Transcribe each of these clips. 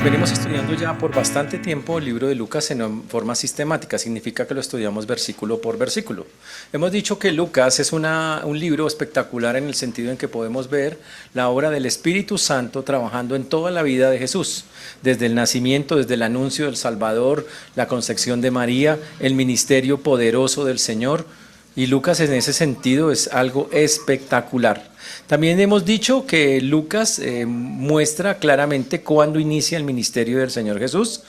Venimos estudiando ya por bastante tiempo el libro de Lucas en forma sistemática, significa que lo estudiamos versículo por versículo. Hemos dicho que Lucas es un libro espectacular en el sentido en que podemos ver la obra del Espíritu Santo trabajando en toda la vida de Jesús, desde el nacimiento, desde el anuncio del Salvador, la concepción de María, el ministerio poderoso del Señor. Y Lucas en ese sentido es algo espectacular. También hemos dicho que Lucas muestra claramente cuándo inicia el ministerio del Señor Jesús.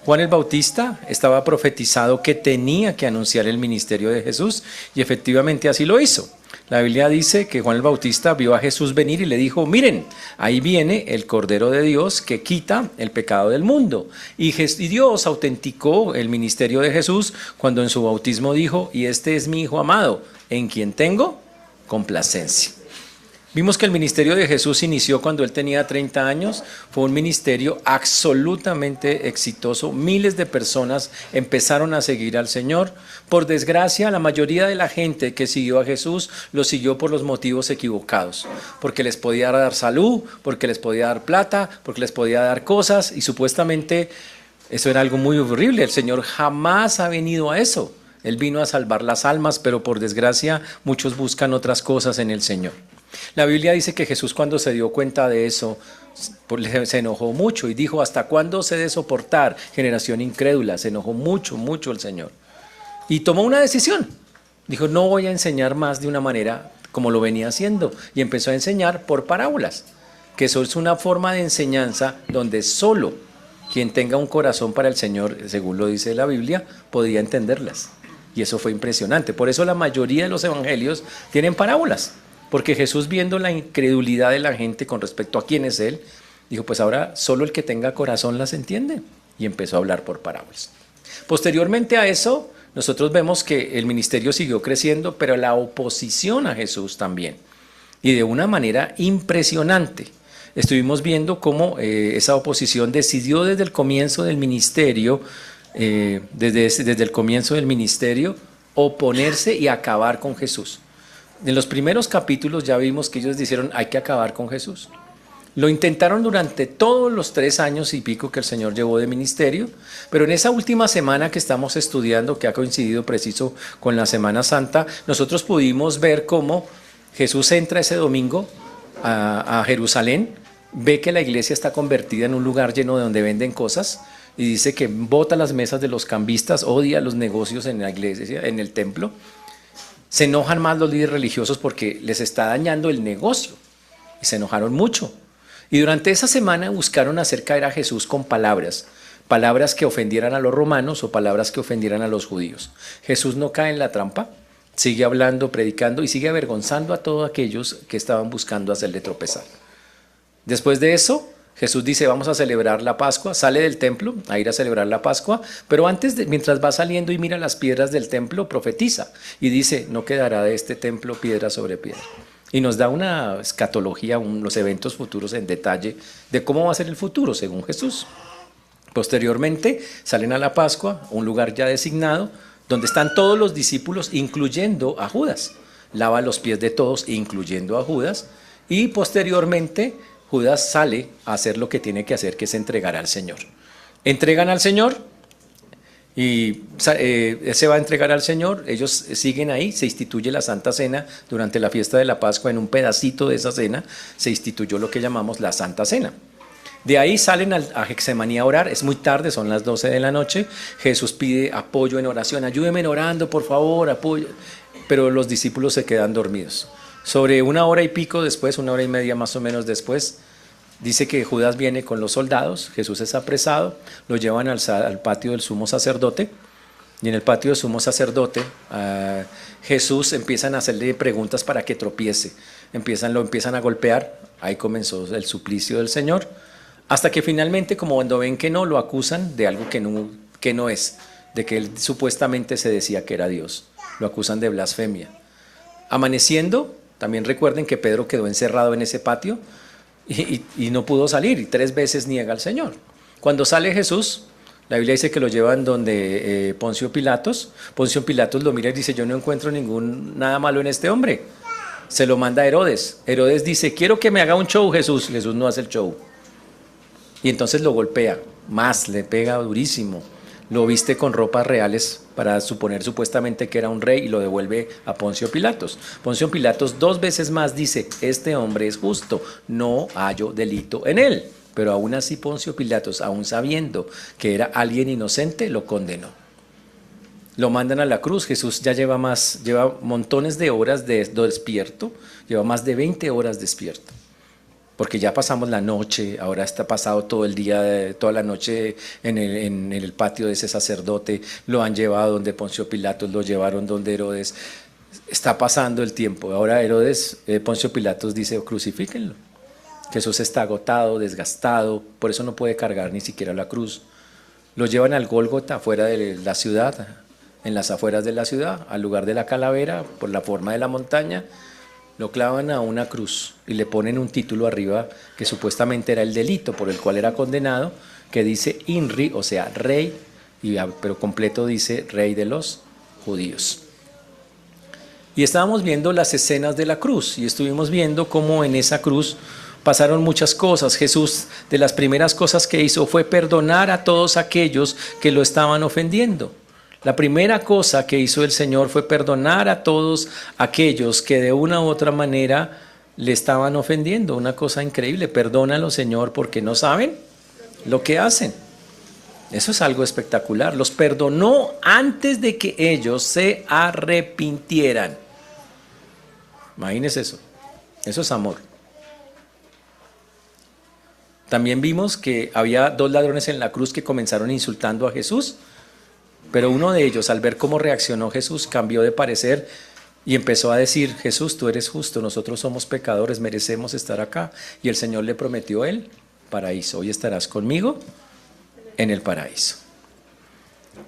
Juan el Bautista estaba profetizado que tenía que anunciar el ministerio de Jesús y efectivamente así lo hizo. La Biblia dice que Juan el Bautista vio a Jesús venir y le dijo, miren, ahí viene el Cordero de Dios que quita el pecado del mundo. Y Dios autenticó el ministerio de Jesús cuando en su bautismo dijo, y este es mi Hijo amado, en quien tengo complacencia. Vimos que el ministerio de Jesús inició cuando él tenía 30 años, fue un ministerio absolutamente exitoso, miles de personas empezaron a seguir al Señor. Por desgracia, la mayoría de la gente que siguió a Jesús lo siguió por los motivos equivocados, porque les podía dar salud, porque les podía dar plata, porque les podía dar cosas y supuestamente eso era algo muy horrible. El Señor jamás ha venido a eso, Él vino a salvar las almas, pero por desgracia muchos buscan otras cosas en el Señor. La Biblia dice que Jesús cuando se dio cuenta de eso, se enojó mucho y dijo, ¿hasta cuándo se he de soportar generación incrédula? Se enojó mucho, mucho el Señor. Y tomó una decisión. Dijo, no voy a enseñar más de una manera como lo venía haciendo. Y empezó a enseñar por parábolas, que eso es una forma de enseñanza donde solo quien tenga un corazón para el Señor, según lo dice la Biblia, podía entenderlas. Y eso fue impresionante. Por eso la mayoría de los evangelios tienen parábolas. Porque Jesús, viendo la incredulidad de la gente con respecto a quién es Él, dijo, pues ahora solo el que tenga corazón las entiende. Y empezó a hablar por parábolas. Posteriormente a eso, nosotros vemos que el ministerio siguió creciendo, pero la oposición a Jesús también. Y de una manera impresionante. Estuvimos viendo cómo esa oposición decidió desde el comienzo del ministerio, desde el comienzo del ministerio, oponerse y acabar con Jesús. En los primeros capítulos ya vimos que ellos dijeron hay que acabar con Jesús. Lo intentaron durante todos los 3 años y pico que el Señor llevó de ministerio, pero en esa última semana que estamos estudiando, que ha coincidido preciso con la Semana Santa, nosotros pudimos ver cómo Jesús entra ese domingo a Jerusalén, ve que la iglesia está convertida en un lugar lleno de donde venden cosas y dice que bota las mesas de los cambistas, odia los negocios en la iglesia, en el templo. Se enojan más los líderes religiosos porque les está dañando el negocio y se enojaron mucho. Y durante esa semana buscaron hacer caer a Jesús con palabras que ofendieran a los romanos o palabras que ofendieran a los judíos. Jesús no cae en la trampa, sigue hablando, predicando y sigue avergonzando a todos aquellos que estaban buscando hacerle tropezar. Después de eso, Jesús dice, vamos a celebrar la Pascua, sale del templo a ir a celebrar la Pascua, pero mientras va saliendo y mira las piedras del templo, profetiza y dice, no quedará de este templo piedra sobre piedra. Y nos da una escatología, los eventos futuros en detalle de cómo va a ser el futuro según Jesús. Posteriormente salen a la Pascua, un lugar ya designado, donde están todos los discípulos, incluyendo a Judas. Lava los pies de todos, incluyendo a Judas, y posteriormente Judas sale a hacer lo que tiene que hacer, que es entregar al Señor. Entregan al Señor y él se va a entregar al Señor, ellos siguen ahí, se instituye la Santa Cena durante la fiesta de la Pascua, en un pedacito de esa cena se instituyó lo que llamamos la Santa Cena. De ahí salen a Getsemaní a orar, es muy tarde, son las 12 de la noche, Jesús pide apoyo en oración, ayúdenme orando por favor, apoyo, pero los discípulos se quedan dormidos. Sobre 1 hora y pico después, 1 hora y media más o menos después, dice que Judas viene con los soldados, Jesús es apresado, lo llevan al patio del sumo sacerdote, y en el patio del sumo sacerdote Jesús empiezan a hacerle preguntas para que tropiece, lo empiezan a golpear, ahí comenzó el suplicio del Señor, hasta que finalmente, como cuando ven que no, lo acusan de algo que no es, de que él supuestamente se decía que era Dios, lo acusan de blasfemia. Amaneciendo, también recuerden que Pedro quedó encerrado en ese patio y no pudo salir y 3 veces niega al Señor. Cuando sale Jesús, la Biblia dice que lo llevan donde Poncio Pilatos. Poncio Pilatos lo mira y dice, yo no encuentro nada malo en este hombre. Se lo manda a Herodes. Herodes dice, quiero que me haga un show Jesús. Jesús no hace el show. Y entonces lo golpea, más, le pega durísimo. Lo viste con ropas reales para suponer supuestamente que era un rey y lo devuelve a Poncio Pilatos. Poncio Pilatos 2 veces más dice, este hombre es justo, no hallo delito en él. Pero aún así Poncio Pilatos, aún sabiendo que era alguien inocente, lo condenó. Lo mandan a la cruz. Jesús ya lleva montones de horas despierto, lleva más de 20 horas despierto. Porque ya pasamos la noche, ahora está pasado todo el día, toda la noche en el patio de ese sacerdote, lo han llevado donde Poncio Pilatos, lo llevaron donde Herodes. Está pasando el tiempo. Ahora Poncio Pilatos dice, crucifíquenlo. Jesús está agotado, desgastado, por eso no puede cargar ni siquiera la cruz. Lo llevan al Gólgota, afuera de la ciudad, en las afueras de la ciudad, al lugar de la calavera, por la forma de la montaña. Lo clavan a una cruz y le ponen un título arriba que supuestamente era el delito por el cual era condenado, que dice INRI, o sea, rey, pero completo dice rey de los judíos. Y estábamos viendo las escenas de la cruz y estuvimos viendo cómo en esa cruz pasaron muchas cosas. Jesús, de las primeras cosas que hizo fue perdonar a todos aquellos que lo estaban ofendiendo. La primera cosa que hizo el Señor fue perdonar a todos aquellos que de una u otra manera le estaban ofendiendo. Una cosa increíble, perdónalo, Señor, porque no saben lo que hacen. Eso es algo espectacular. Los perdonó antes de que ellos se arrepintieran. Imagínense eso. Eso es amor. También vimos que había 2 ladrones en la cruz que comenzaron insultando a Jesús. Pero uno de ellos, al ver cómo reaccionó Jesús, cambió de parecer y empezó a decir, Jesús, tú eres justo, nosotros somos pecadores, merecemos estar acá. Y el Señor le prometió el paraíso. Hoy estarás conmigo en el paraíso.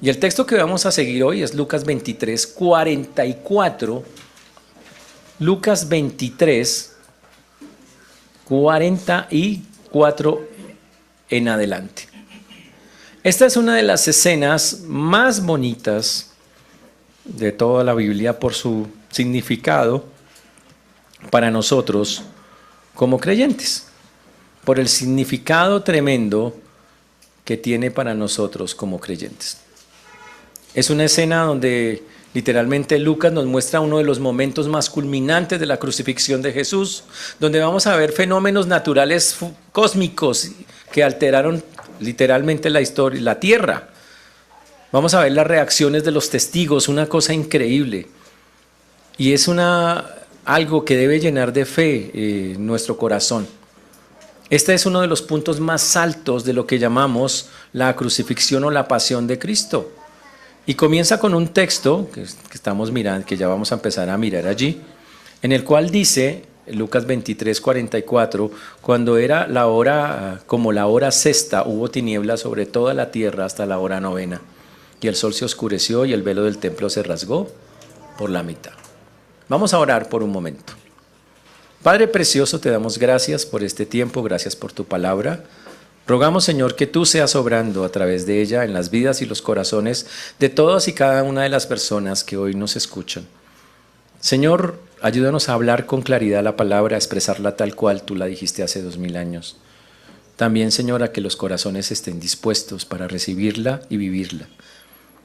Y el texto que vamos a seguir hoy es Lucas 23, 44. Lucas 23, 44 en adelante. Esta es una de las escenas más bonitas de toda la Biblia por su significado para nosotros como creyentes, por el significado tremendo que tiene para nosotros como creyentes. Es una escena donde literalmente Lucas nos muestra uno de los momentos más culminantes de la crucifixión de Jesús, donde vamos a ver fenómenos naturales cósmicos que alteraron literalmente la historia, la tierra. Vamos a ver las reacciones de los testigos, una cosa increíble. Y es algo que debe llenar de fe nuestro corazón. Este es uno de los puntos más altos de lo que llamamos la crucifixión o la pasión de Cristo. Y comienza con un texto que estamos mirando, que ya vamos a empezar a mirar allí, en el cual dice Lucas 23, 44, cuando era la hora, como la hora sexta, hubo tinieblas sobre toda la tierra hasta la hora novena, y el sol se oscureció y el velo del templo se rasgó por la mitad. Vamos a orar por un momento. Padre precioso, te damos gracias por este tiempo, gracias por tu palabra. Rogamos, Señor, que tú seas obrando a través de ella en las vidas y los corazones de todas y cada una de las personas que hoy nos escuchan. Señor, ayúdanos a hablar con claridad la palabra, a expresarla tal cual tú la dijiste hace 2000 años. También, Señor, a que los corazones estén dispuestos para recibirla y vivirla.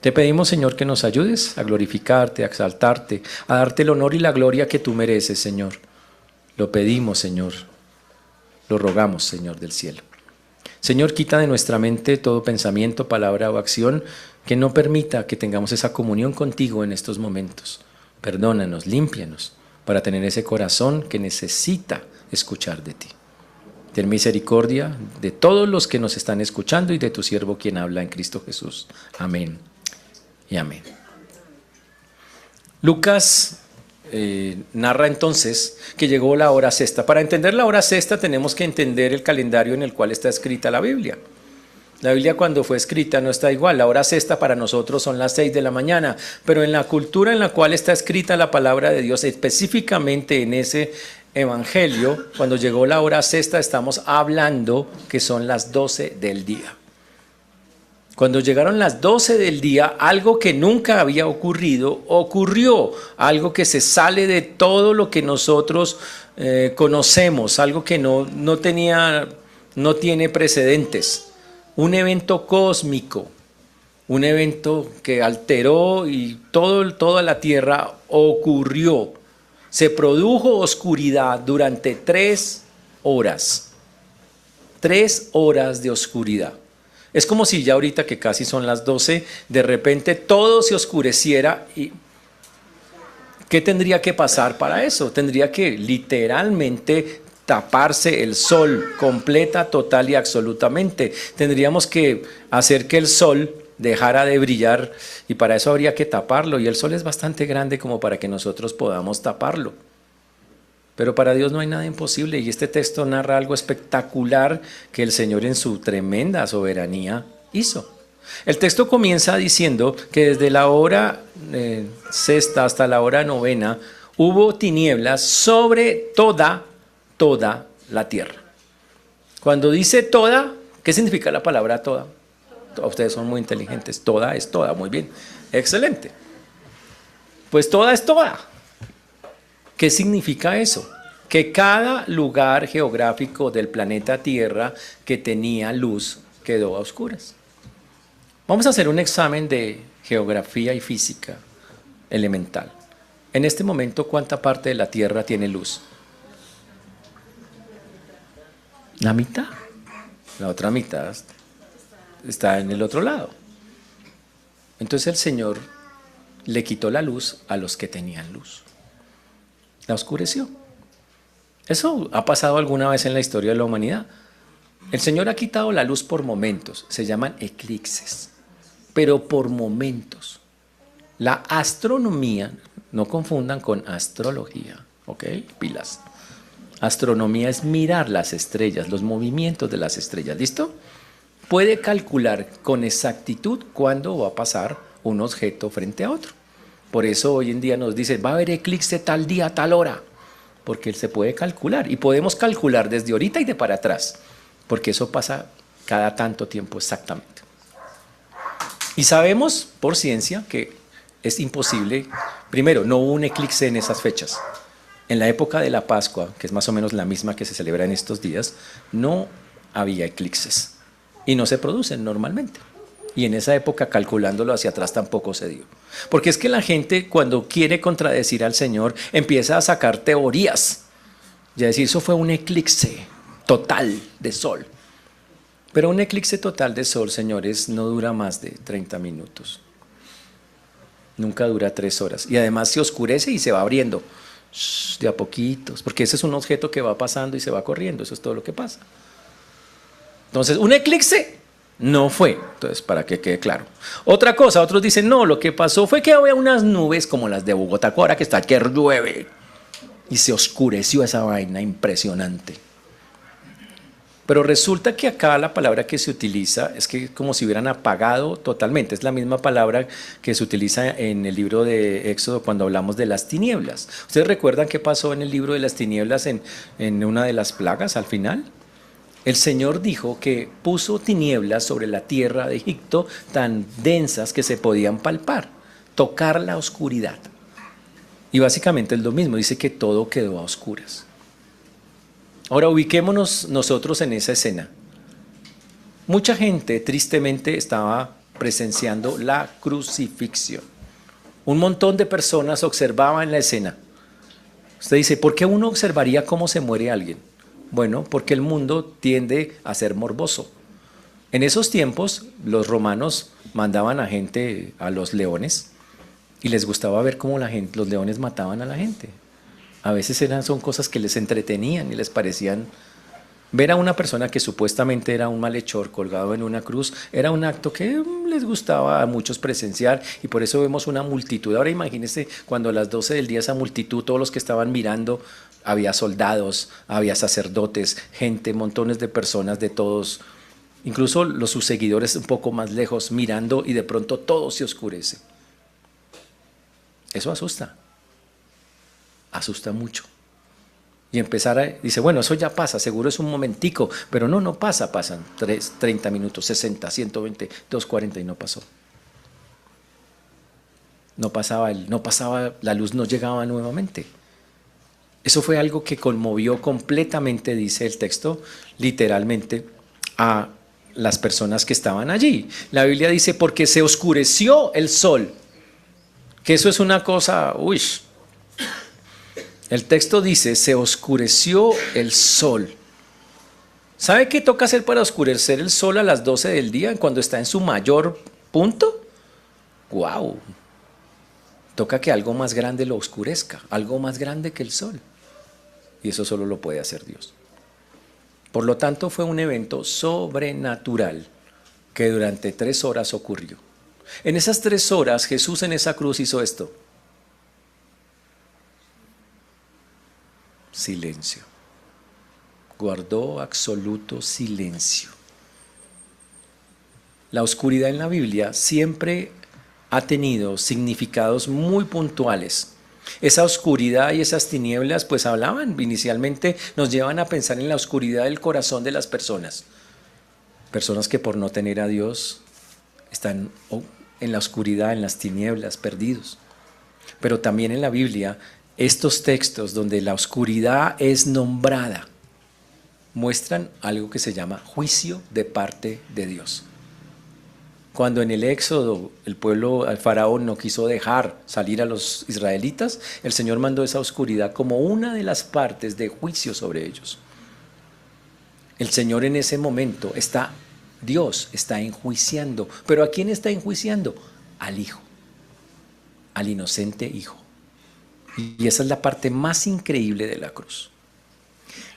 Te pedimos, Señor, que nos ayudes a glorificarte, a exaltarte, a darte el honor y la gloria que tú mereces, Señor. Lo pedimos, Señor. Lo rogamos, Señor del cielo. Señor, quita de nuestra mente todo pensamiento, palabra o acción que no permita que tengamos esa comunión contigo en estos momentos. Perdónanos, límpianos, para tener ese corazón que necesita escuchar de ti. Ten misericordia de todos los que nos están escuchando y de tu siervo quien habla en Cristo Jesús. Amén y amén. Lucas narra entonces que llegó la hora sexta. Para entender la hora sexta tenemos que entender el calendario en el cual está escrita la Biblia. La Biblia cuando fue escrita no está igual. La hora sexta para nosotros son las 6 de la mañana, pero en la cultura en la cual está escrita la palabra de Dios, específicamente en ese evangelio, cuando llegó la hora sexta estamos hablando que son las 12 del día. Cuando llegaron las 12 del día, algo que nunca había ocurrido, ocurrió. Algo que se sale de todo lo que nosotros conocemos, algo que no tenía no tiene precedentes, un evento cósmico, un evento que alteró y toda la tierra ocurrió. Se produjo oscuridad durante 3 horas. 3 horas de oscuridad. Es como si ya ahorita que casi son las 12, de repente todo se oscureciera. ¿Y qué tendría que pasar para eso? Tendría que literalmente taparse el sol completa, total y absolutamente. Tendríamos que hacer que el sol dejara de brillar y para eso habría que taparlo, y el sol es bastante grande como para que nosotros podamos taparlo. Pero para Dios no hay nada imposible, y este texto narra algo espectacular que el Señor en su tremenda soberanía hizo. El texto comienza diciendo que desde la hora sexta hasta la hora novena hubo tinieblas sobre toda la tierra. Cuando dice toda, ¿qué significa la palabra toda? Ustedes son muy inteligentes. Toda es toda, muy bien, excelente. Pues toda es toda. ¿Qué significa eso? Que cada lugar geográfico del planeta Tierra que tenía luz quedó a oscuras. Vamos a hacer un examen de geografía y física elemental. En este momento, ¿cuánta parte de la Tierra tiene luz? La mitad. La otra mitad está en el otro lado. Entonces el Señor le quitó la luz a los que tenían luz. La oscureció. Eso ha pasado alguna vez en la historia de la humanidad. El Señor ha quitado la luz por momentos. Se llaman eclipses. Pero por momentos. La astronomía, no confundan con astrología, ¿ok? Pilas. Astronomía es mirar las estrellas, los movimientos de las estrellas, ¿listo? Puede calcular con exactitud cuándo va a pasar un objeto frente a otro. Por eso hoy en día nos dice, va a haber eclipse tal día, tal hora, porque se puede calcular, y podemos calcular desde ahorita y de para atrás, porque eso pasa cada tanto tiempo exactamente. Y sabemos por ciencia que es imposible, primero, no hubo un eclipse en esas fechas. En la época de la Pascua, que es más o menos la misma que se celebra en estos días, no había eclipses y no se producen normalmente. Y en esa época, calculándolo hacia atrás, tampoco se dio. Porque es que la gente, cuando quiere contradecir al Señor, empieza a sacar teorías y a decir, eso fue un eclipse total de sol. Pero un eclipse total de sol, señores, no dura más de 30 minutos. Nunca dura 3 horas. Y además se oscurece y se va abriendo de a poquitos, porque ese es un objeto que va pasando y se va corriendo, eso es todo lo que pasa. Entonces, un eclipse no fue, entonces para que quede claro. Otra cosa, otros dicen, no, lo que pasó fue que había unas nubes como las de Bogotá, ahora que está que llueve, y se oscureció esa vaina impresionante. Pero resulta que acá la palabra que se utiliza es que como si hubieran apagado totalmente. Es la misma palabra que se utiliza en el libro de Éxodo cuando hablamos de las tinieblas. ¿Ustedes recuerdan qué pasó en el libro de las tinieblas en una de las plagas al final? El Señor dijo que puso tinieblas sobre la tierra de Egipto tan densas que se podían palpar, tocar la oscuridad. Y básicamente es lo mismo, dice que todo quedó a oscuras. Ahora ubiquémonos nosotros en esa escena. Mucha gente tristemente estaba presenciando la crucifixión. Un montón de personas observaban la escena. Usted dice, ¿por qué uno observaría cómo se muere alguien? Bueno, porque el mundo tiende a ser morboso. En esos tiempos los romanos mandaban a gente a los leones y les gustaba ver cómo los leones mataban a la gente. A veces son cosas que les entretenían y les parecían. Ver a una persona que supuestamente era un malhechor colgado en una cruz era un acto que les gustaba a muchos presenciar, y por eso vemos una multitud. Ahora imagínense cuando a las 12 del día esa multitud, todos los que estaban mirando, había soldados, había sacerdotes, gente, montones de personas de todos, incluso sus seguidores un poco más lejos mirando, y de pronto todo se oscurece. Eso asusta mucho. Y dice, bueno, eso ya pasa, seguro es un momentico, pero no pasa, pasan 30 minutos, 60, 120, 240 y no pasó. No pasaba, la luz no llegaba nuevamente. Eso fue algo que conmovió completamente, dice el texto, literalmente, a las personas que estaban allí. La Biblia dice, porque se oscureció el sol, que eso es una cosa, uy. El texto dice, se oscureció el sol. ¿Sabe qué toca hacer para oscurecer el sol a las 12 del día, cuando está en su mayor punto? ¡Wow! Toca que algo más grande lo oscurezca, algo más grande que el sol. Y eso solo lo puede hacer Dios. Por lo tanto, fue un evento sobrenatural que durante 3 horas ocurrió. En esas 3 horas, Jesús en esa cruz hizo esto. Silencio. Guardó absoluto silencio. La oscuridad en la Biblia siempre ha tenido significados muy puntuales. Esa oscuridad y esas tinieblas pues hablaban, inicialmente nos llevan a pensar en la oscuridad del corazón de las personas. Personas que por no tener a Dios están en la oscuridad, en las tinieblas, perdidos. Pero también en la Biblia, estos textos donde la oscuridad es nombrada, muestran algo que se llama juicio de parte de Dios. Cuando en el Éxodo el pueblo, el faraón, no quiso dejar salir a los israelitas, el Señor mandó esa oscuridad como una de las partes de juicio sobre ellos. El Señor en ese momento Dios está enjuiciando. ¿Pero a quién está enjuiciando? Al Hijo, al inocente Hijo. Y esa es la parte más increíble de la cruz.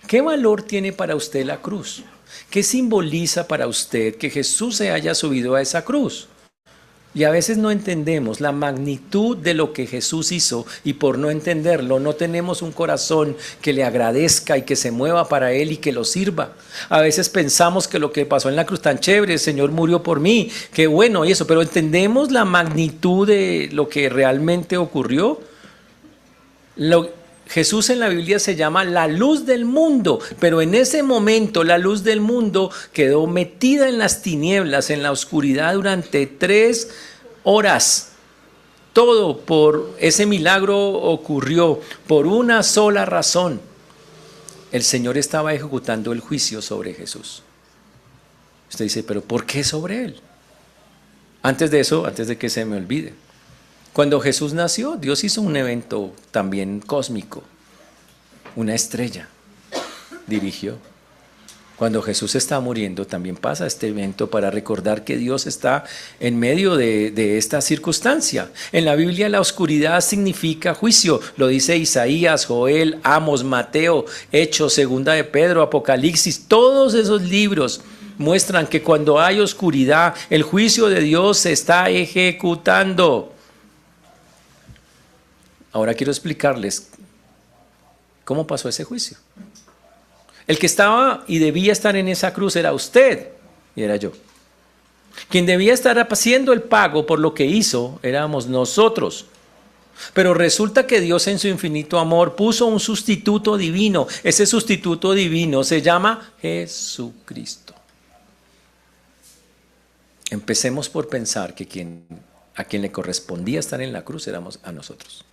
¿Qué valor tiene para usted la cruz? ¿Qué simboliza para usted que Jesús se haya subido a esa cruz? Y a veces no entendemos la magnitud de lo que Jesús hizo, y por no entenderlo no tenemos un corazón que le agradezca y que se mueva para Él y que lo sirva. A veces pensamos que lo que pasó en la cruz tan chévere, el Señor murió por mí, qué bueno y eso, pero ¿entendemos la magnitud de lo que realmente ocurrió? Jesús en la Biblia se llama la luz del mundo, pero en ese momento la luz del mundo quedó metida en las tinieblas, en la oscuridad durante 3 horas. Todo por ese milagro ocurrió por una sola razón. El Señor estaba ejecutando el juicio sobre Jesús. Usted dice, ¿pero por qué sobre él? Antes de eso, antes de que se me olvide. Cuando Jesús nació, Dios hizo un evento también cósmico. Una estrella dirigió. Cuando Jesús está muriendo, también pasa este evento para recordar que Dios está en medio de esta circunstancia. En la Biblia la oscuridad significa juicio. Lo dice Isaías, Joel, Amos, Mateo, Hechos, Segunda de Pedro, Apocalipsis. Todos esos libros muestran que cuando hay oscuridad, el juicio de Dios se está ejecutando. Ahora quiero explicarles cómo pasó ese juicio. El que estaba y debía estar en esa cruz era usted y era yo. Quien debía estar haciendo el pago por lo que hizo éramos nosotros. Pero resulta que Dios en su infinito amor puso un sustituto divino. Ese sustituto divino se llama Jesucristo. Empecemos por pensar que a quien le correspondía estar en la cruz éramos a nosotros.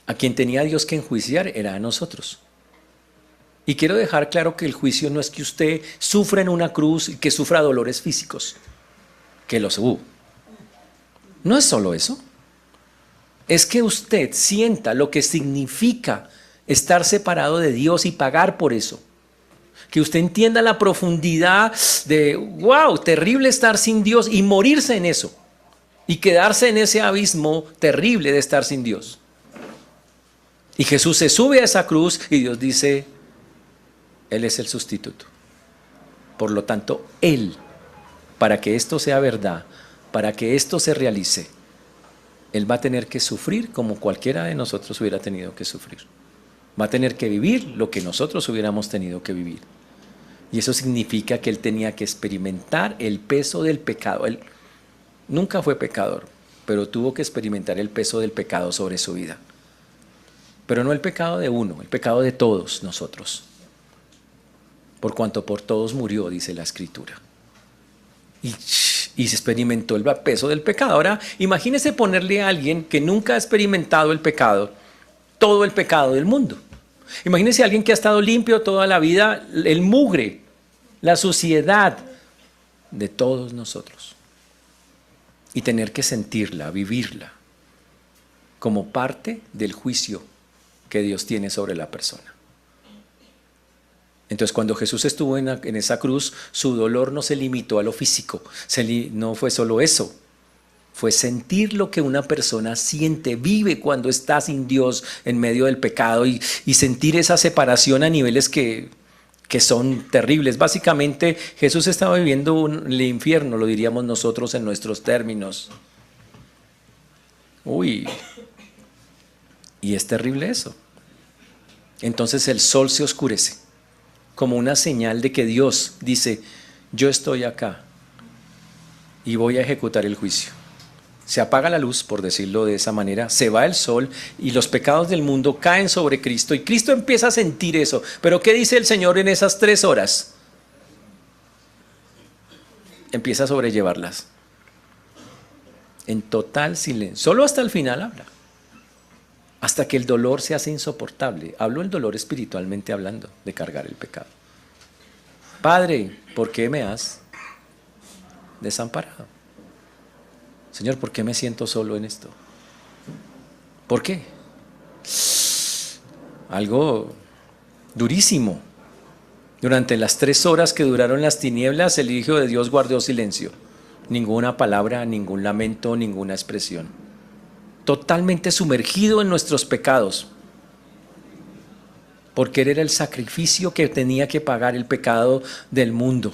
A quien tenía Dios que enjuiciar era a nosotros. Y quiero dejar claro que el juicio no es que usted sufra en una cruz y que sufra dolores físicos, que los hubo. No es solo eso. Es que usted sienta lo que significa estar separado de Dios y pagar por eso. Que usted entienda la profundidad de, wow, terrible estar sin Dios y morirse en eso. Y quedarse en ese abismo terrible de estar sin Dios. Y Jesús se sube a esa cruz y Dios dice, Él es el sustituto. Por lo tanto, Él, para que esto sea verdad, para que esto se realice, Él va a tener que sufrir como cualquiera de nosotros hubiera tenido que sufrir. Va a tener que vivir lo que nosotros hubiéramos tenido que vivir. Y eso significa que Él tenía que experimentar el peso del pecado. Él nunca fue pecador, pero tuvo que experimentar el peso del pecado sobre su vida. Pero no el pecado de uno, el pecado de todos nosotros. Por cuanto por todos murió, dice la Escritura. Y se experimentó el peso del pecado. Ahora, imagínese ponerle a alguien que nunca ha experimentado el pecado todo el pecado del mundo. Imagínense a alguien que ha estado limpio toda la vida, el mugre, la suciedad de todos nosotros. Y tener que sentirla, vivirla, como parte del juicio que Dios tiene sobre la persona. Entonces, cuando Jesús estuvo en esa cruz, su dolor no se limitó a lo físico, no fue solo eso, fue sentir lo que una persona siente, vive cuando está sin Dios en medio del pecado y sentir esa separación a niveles que son terribles. Básicamente, Jesús estaba viviendo el infierno, lo diríamos nosotros en nuestros términos. Uy, y es terrible eso. Entonces el sol se oscurece como una señal de que Dios dice, yo estoy acá y voy a ejecutar el juicio. Se apaga la luz, por decirlo de esa manera, se va el sol y los pecados del mundo caen sobre Cristo y Cristo empieza a sentir eso. Pero ¿qué dice el Señor en esas 3 horas? Empieza a sobrellevarlas en total silencio, solo hasta el final habla, hasta que el dolor se hace insoportable. Hablo del dolor espiritualmente hablando, de cargar el pecado. Padre, ¿por qué me has desamparado? Señor, ¿por qué me siento solo en esto? ¿Por qué? Algo durísimo. Durante las 3 horas que duraron las tinieblas, el Hijo de Dios guardó silencio. Ninguna palabra, ningún lamento, ninguna expresión. Totalmente sumergido en nuestros pecados. Porque Él era el sacrificio que tenía que pagar el pecado del mundo.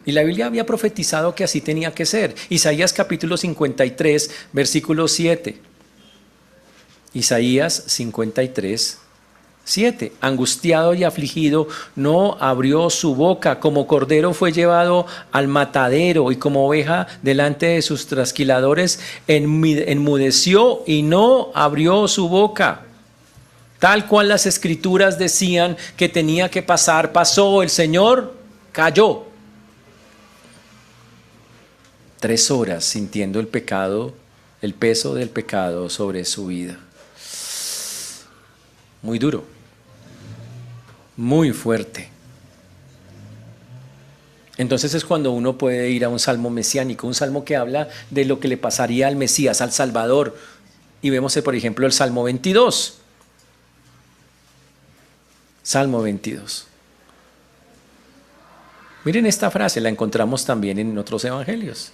Y la Biblia había profetizado que así tenía que ser. Isaías capítulo 53, versículo 7. Isaías 53, 7. Angustiado y afligido, no abrió su boca. Como cordero fue llevado al matadero y como oveja delante de sus trasquiladores, enmudeció y no abrió su boca. Tal cual las escrituras decían que tenía que pasar, pasó. El Señor cayó. 3 horas sintiendo el pecado, el peso del pecado sobre su vida. Muy duro, muy fuerte. Entonces es cuando uno puede ir a un salmo mesiánico, un salmo que habla de lo que le pasaría al Mesías, al Salvador. Y vemos, por ejemplo, el Salmo 22. Salmo 22. Miren esta frase, la encontramos también en otros evangelios.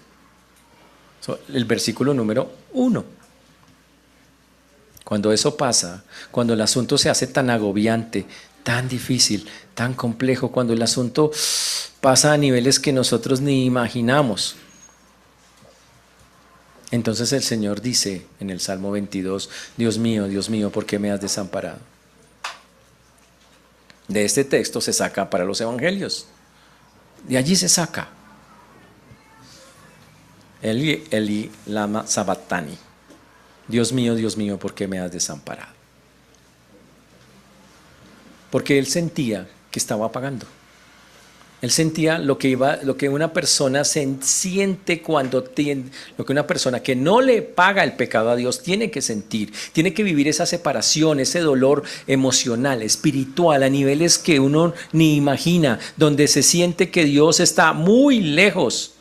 El versículo número 1. Cuando eso pasa, cuando el asunto se hace tan agobiante, tan difícil, tan complejo, cuando el asunto pasa a niveles que nosotros ni imaginamos, entonces el Señor dice en el Salmo 22, Dios mío, ¿por qué me has desamparado? De este texto se saca para los evangelios. De allí se saca. Eli, Eli, lama sabachthani. Dios mío, ¿por qué me has desamparado? Porque él sentía que estaba pagando. Él sentía lo que una persona siente cuando lo que una persona que no le paga el pecado a Dios tiene que sentir, tiene que vivir esa separación, ese dolor emocional, espiritual, a niveles que uno ni imagina, donde se siente que Dios está muy lejos,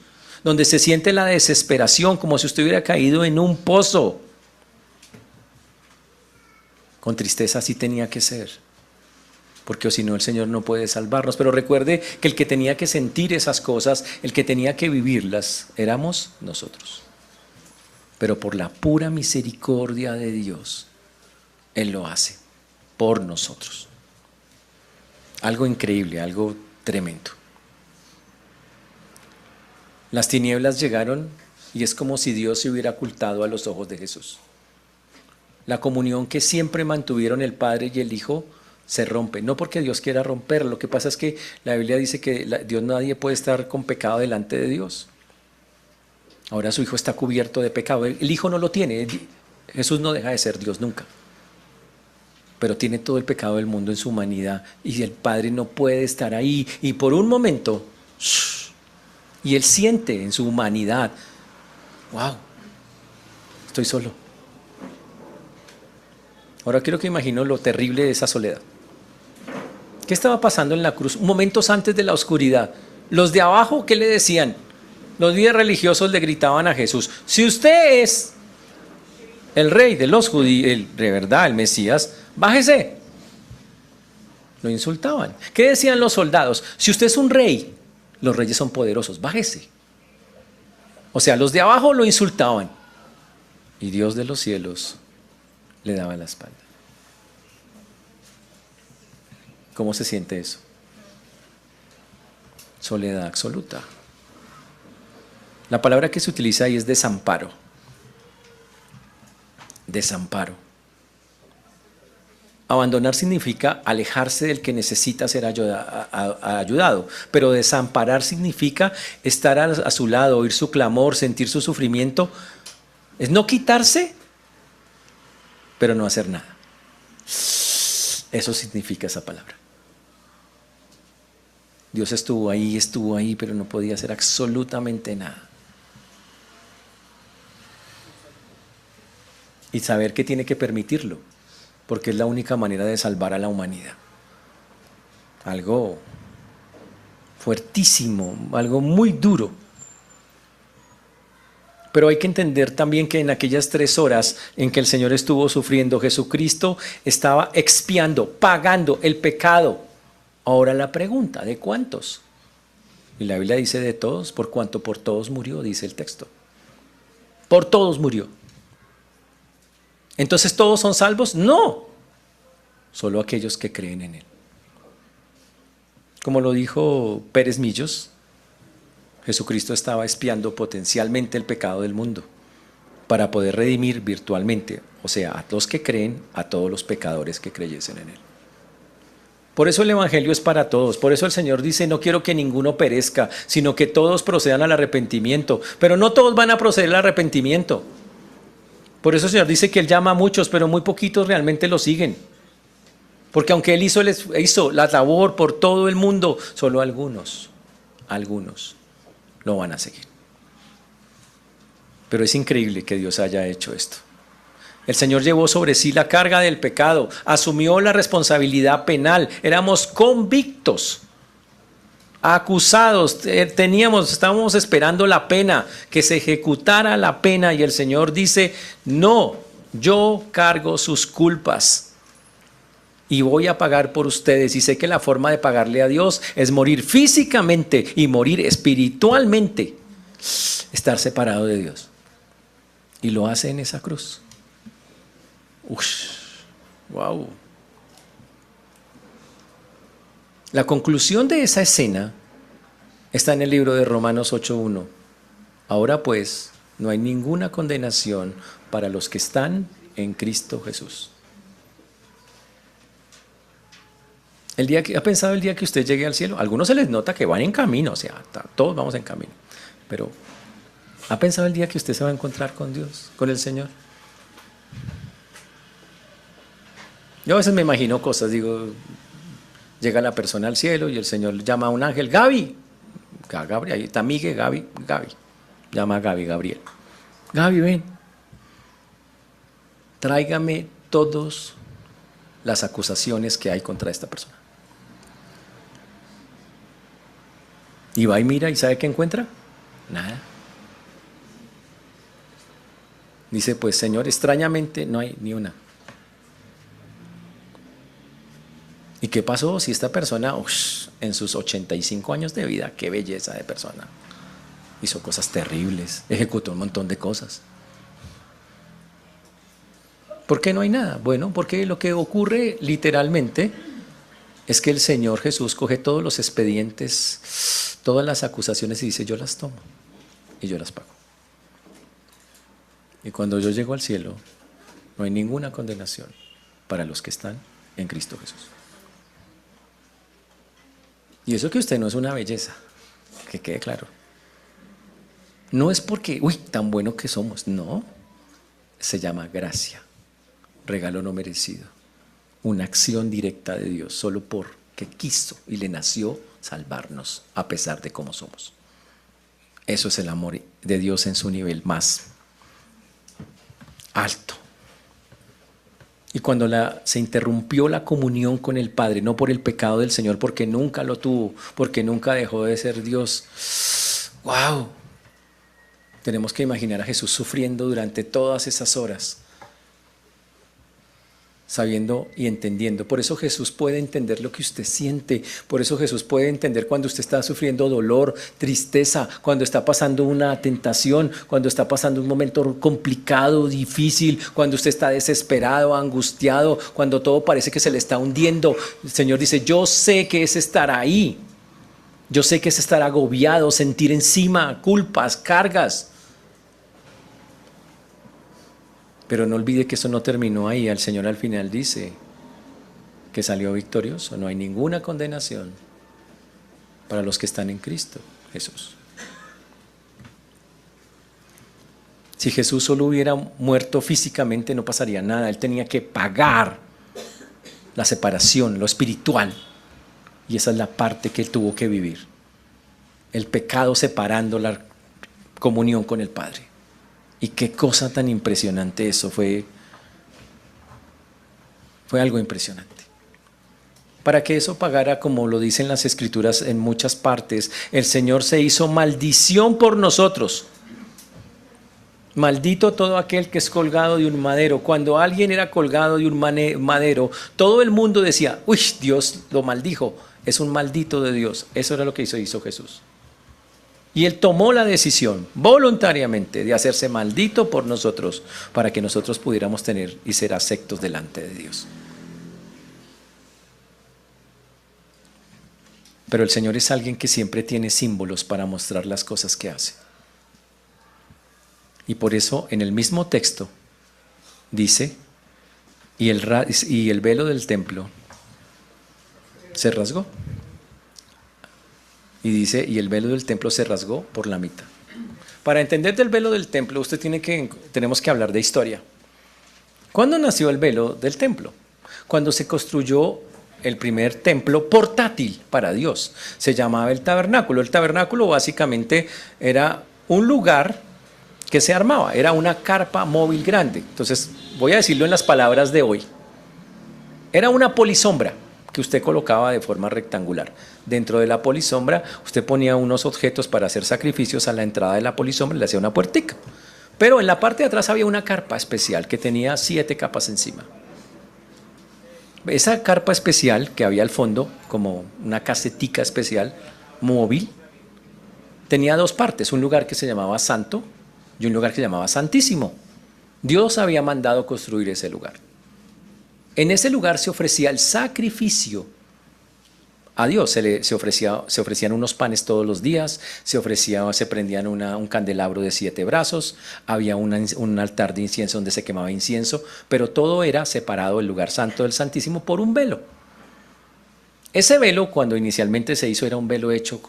donde se siente la desesperación, como si usted hubiera caído en un pozo. Con tristeza así tenía que ser, porque si no el Señor no puede salvarnos. Pero recuerde que el que tenía que sentir esas cosas, el que tenía que vivirlas, éramos nosotros. Pero por la pura misericordia de Dios, Él lo hace por nosotros. Algo increíble, algo tremendo. Las tinieblas llegaron y es como si Dios se hubiera ocultado a los ojos de Jesús. La comunión que siempre mantuvieron el Padre y el Hijo se rompe, no porque Dios quiera romperla. Lo que pasa es que la Biblia dice que nadie puede estar con pecado delante de Dios. Ahora su Hijo está cubierto de pecado. El Hijo no lo tiene. Jesús no deja de ser Dios nunca. Pero tiene todo el pecado del mundo en su humanidad y el Padre no puede estar ahí. Y por un momento, y Él siente en su humanidad, wow, estoy solo. Ahora quiero que imagino lo terrible de esa soledad. ¿Qué estaba pasando en la cruz? Momentos antes de la oscuridad. Los de abajo, ¿qué le decían? Los líderes religiosos le gritaban a Jesús: si usted es el rey de los judíos, de verdad, el Mesías, bájese. Lo insultaban. ¿Qué decían los soldados? Si usted es un rey, los reyes son poderosos, bájese. O sea, los de abajo lo insultaban y Dios de los cielos le daba la espalda. ¿Cómo se siente eso? Soledad absoluta. La palabra que se utiliza ahí es desamparo. Desamparo. Abandonar significa alejarse del que necesita ser ayudado, pero desamparar significa estar a su lado, oír su clamor, sentir su sufrimiento. Es no quitarse, pero no hacer nada. Eso significa esa palabra. Dios estuvo ahí, pero no podía hacer absolutamente nada. Y saber que tiene que permitirlo, porque es la única manera de salvar a la humanidad. Algo fuertísimo, algo muy duro. Pero hay que entender también que en aquellas 3 horas en que el Señor estuvo sufriendo, Jesucristo estaba expiando, pagando el pecado. Ahora la pregunta, ¿de cuántos? Y la Biblia dice de todos, por cuanto por todos murió, dice el texto. Por todos murió. ¿Entonces todos son salvos? No, solo aquellos que creen en Él. Como lo dijo Pérez Millos, Jesucristo estaba expiando potencialmente el pecado del mundo para poder redimir virtualmente, o sea, a los que creen, a todos los pecadores que creyesen en Él. Por eso el Evangelio es para todos. Por eso el Señor dice: no quiero que ninguno perezca, sino que todos procedan al arrepentimiento. Pero no todos van a proceder al arrepentimiento. Por eso el Señor dice que Él llama a muchos, pero muy poquitos realmente lo siguen. Porque aunque Él hizo la labor por todo el mundo, solo algunos lo van a seguir. Pero es increíble que Dios haya hecho esto. El Señor llevó sobre sí la carga del pecado, asumió la responsabilidad penal, éramos convictos, acusados, estábamos esperando la pena, que se ejecutara la pena, y el Señor dice: no, yo cargo sus culpas y voy a pagar por ustedes, y sé que la forma de pagarle a Dios es morir físicamente y morir espiritualmente, estar separado de Dios, y lo hace en esa cruz. Wow. La conclusión de esa escena está en el libro de Romanos 8:1. Ahora pues, no hay ninguna condenación para los que están en Cristo Jesús. ¿Ha pensado el día que usted llegue al cielo? A algunos se les nota que van en camino, o sea, todos vamos en camino. Pero, ¿ha pensado el día que usted se va a encontrar con Dios, con el Señor? Yo a veces me imagino cosas, digo, llega la persona al cielo y el Señor llama a un ángel: Gaby, Gabriel, ahí está Miguel, Gaby, llama a Gabriel. Gaby, ven, tráigame todas las acusaciones que hay contra esta persona. Y va y mira, y ¿sabe qué encuentra? Nada. Dice: pues Señor, extrañamente no hay ni una. ¿Y qué pasó si esta persona, en sus 85 años de vida, qué belleza de persona, hizo cosas terribles, ejecutó un montón de cosas? ¿Por qué no hay nada? Bueno, porque lo que ocurre literalmente es que el Señor Jesús coge todos los expedientes, todas las acusaciones, y dice: yo las tomo y yo las pago. Y cuando yo llego al cielo, no hay ninguna condenación para los que están en Cristo Jesús. Y eso que usted no es una belleza, que quede claro. No es porque, tan bueno que somos, no. Se llama gracia, regalo no merecido, una acción directa de Dios, solo porque quiso y le nació salvarnos a pesar de cómo somos. Eso es el amor de Dios en su nivel más alto. Y cuando se interrumpió la comunión con el Padre, no por el pecado del Señor, porque nunca lo tuvo, porque nunca dejó de ser Dios. ¡Wow! Tenemos que imaginar a Jesús sufriendo durante todas esas horas, sabiendo y entendiendo. Por eso Jesús puede entender lo que usted siente. Por eso Jesús puede entender cuando usted está sufriendo dolor, tristeza, cuando está pasando una tentación, cuando está pasando un momento complicado, difícil, cuando usted está desesperado, angustiado, cuando todo parece que se le está hundiendo. El Señor dice, yo sé que es estar ahí. Yo sé que es estar agobiado, sentir encima culpas, cargas. Pero no olvide que eso no terminó ahí. El Señor al final dice que salió victorioso. No hay ninguna condenación para los que están en Cristo Jesús. Si Jesús solo hubiera muerto físicamente no pasaría nada. Él tenía que pagar la separación, lo espiritual. Y esa es la parte que él tuvo que vivir. El pecado separando la comunión con el Padre. Y qué cosa tan impresionante eso, fue algo impresionante. Para que eso pagara, como lo dicen las Escrituras en muchas partes, el Señor se hizo maldición por nosotros. Maldito todo aquel que es colgado de un madero. Cuando alguien era colgado de un madero, todo el mundo decía, uy, Dios lo maldijo, es un maldito de Dios. Eso era lo que hizo Jesús. Y Él tomó la decisión voluntariamente de hacerse maldito por nosotros para que nosotros pudiéramos tener y ser aceptos delante de Dios. Pero el Señor es alguien que siempre tiene símbolos para mostrar las cosas que hace. Y por eso en el mismo texto dice, y el velo del templo se rasgó. Y dice, y el velo del templo se rasgó por la mitad. Para entender del velo del templo, tenemos que hablar de historia. ¿Cuándo nació el velo del templo? Cuando se construyó el primer templo portátil para Dios. Se llamaba el tabernáculo. El tabernáculo básicamente era un lugar que se armaba, era una carpa móvil grande. Entonces, voy a decirlo en las palabras de hoy. Era una polisombra que usted colocaba de forma rectangular. Dentro de la polisombra, usted ponía unos objetos para hacer sacrificios a la entrada de la polisombra y le hacía una puertica. Pero en la parte de atrás había una carpa especial que tenía 7 capas encima. Esa carpa especial que había al fondo, como una casetica especial, móvil, tenía 2 partes, un lugar que se llamaba Santo y un lugar que se llamaba Santísimo. Dios había mandado construir ese lugar. En ese lugar se ofrecía el sacrificio a Dios, se ofrecían unos panes todos los días, se prendían un candelabro de 7 brazos, había un altar de incienso donde se quemaba incienso, pero todo era separado del lugar santo del Santísimo por un velo. Ese velo, cuando inicialmente se hizo, era un velo hecho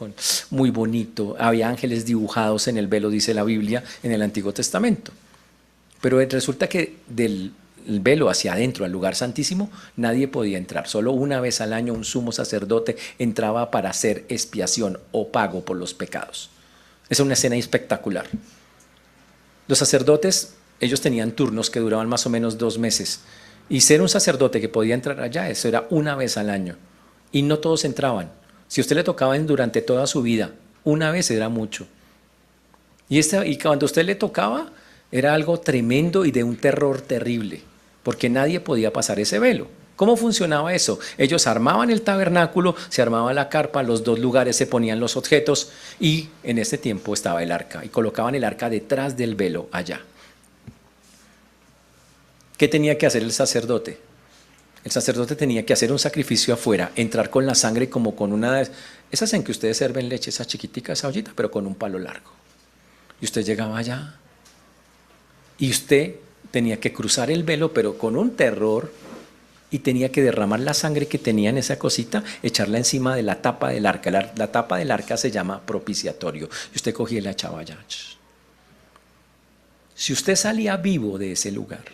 muy bonito, había ángeles dibujados en el velo, dice la Biblia, en el Antiguo Testamento. Pero resulta que del velo hacia adentro, al lugar santísimo, nadie podía entrar. Solo una vez al año un sumo sacerdote entraba para hacer expiación o pago por los pecados. Es una escena espectacular. Los sacerdotes, ellos tenían turnos que duraban más o menos 2 meses. Y ser un sacerdote que podía entrar allá, eso era una vez al año. Y no todos entraban. Si a usted le tocaba durante toda su vida, una vez era mucho. Y cuando a usted le tocaba, era algo tremendo y de un terror terrible, porque nadie podía pasar ese velo. ¿Cómo funcionaba eso? Ellos armaban el tabernáculo, se armaba la carpa, los 2 lugares se ponían los objetos y en ese tiempo estaba el arca y colocaban el arca detrás del velo allá. ¿Qué tenía que hacer el sacerdote? El sacerdote tenía que hacer un sacrificio afuera, entrar con la sangre como con una de esas en que ustedes sirven leche, esa chiquitica, esa ollita, pero con un palo largo. Y usted llegaba allá y usted tenía que cruzar el velo, pero con un terror, y tenía que derramar la sangre que tenía en esa cosita, echarla encima de la tapa del arca. La tapa del arca se llama propiciatorio. Y usted cogía y la echaba allá. Si usted salía vivo de ese lugar,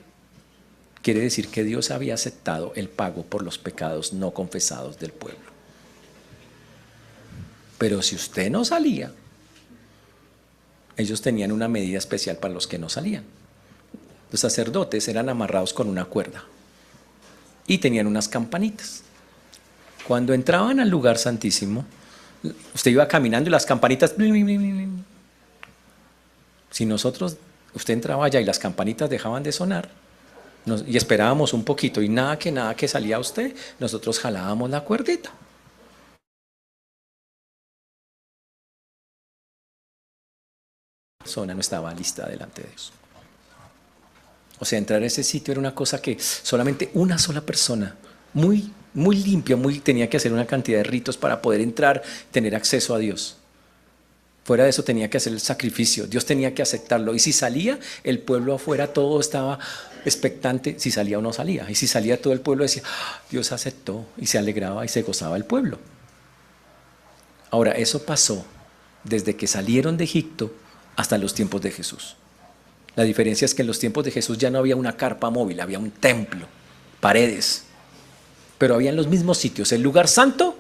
quiere decir que Dios había aceptado el pago por los pecados no confesados del pueblo. Pero si usted no salía, ellos tenían una medida especial para los que no salían. Los sacerdotes eran amarrados con una cuerda y tenían unas campanitas. Cuando entraban al lugar santísimo, usted iba caminando y las campanitas... Blin, blin, blin, blin. Si usted entraba allá y las campanitas dejaban de sonar, y esperábamos un poquito y nada que salía a usted, nosotros jalábamos la cuerdita. La persona no estaba lista delante de Dios. O sea, entrar a ese sitio era una cosa que solamente una sola persona, muy limpia, tenía que hacer una cantidad de ritos para poder entrar, tener acceso a Dios. Fuera de eso tenía que hacer el sacrificio, Dios tenía que aceptarlo. Y si salía, el pueblo afuera todo estaba expectante si salía o no salía. Y si salía, todo el pueblo decía, Dios aceptó, y se alegraba y se gozaba el pueblo. Ahora, eso pasó desde que salieron de Egipto hasta los tiempos de Jesús. La diferencia es que en los tiempos de Jesús ya no había una carpa móvil, había un templo, paredes, pero había en los mismos sitios el lugar santo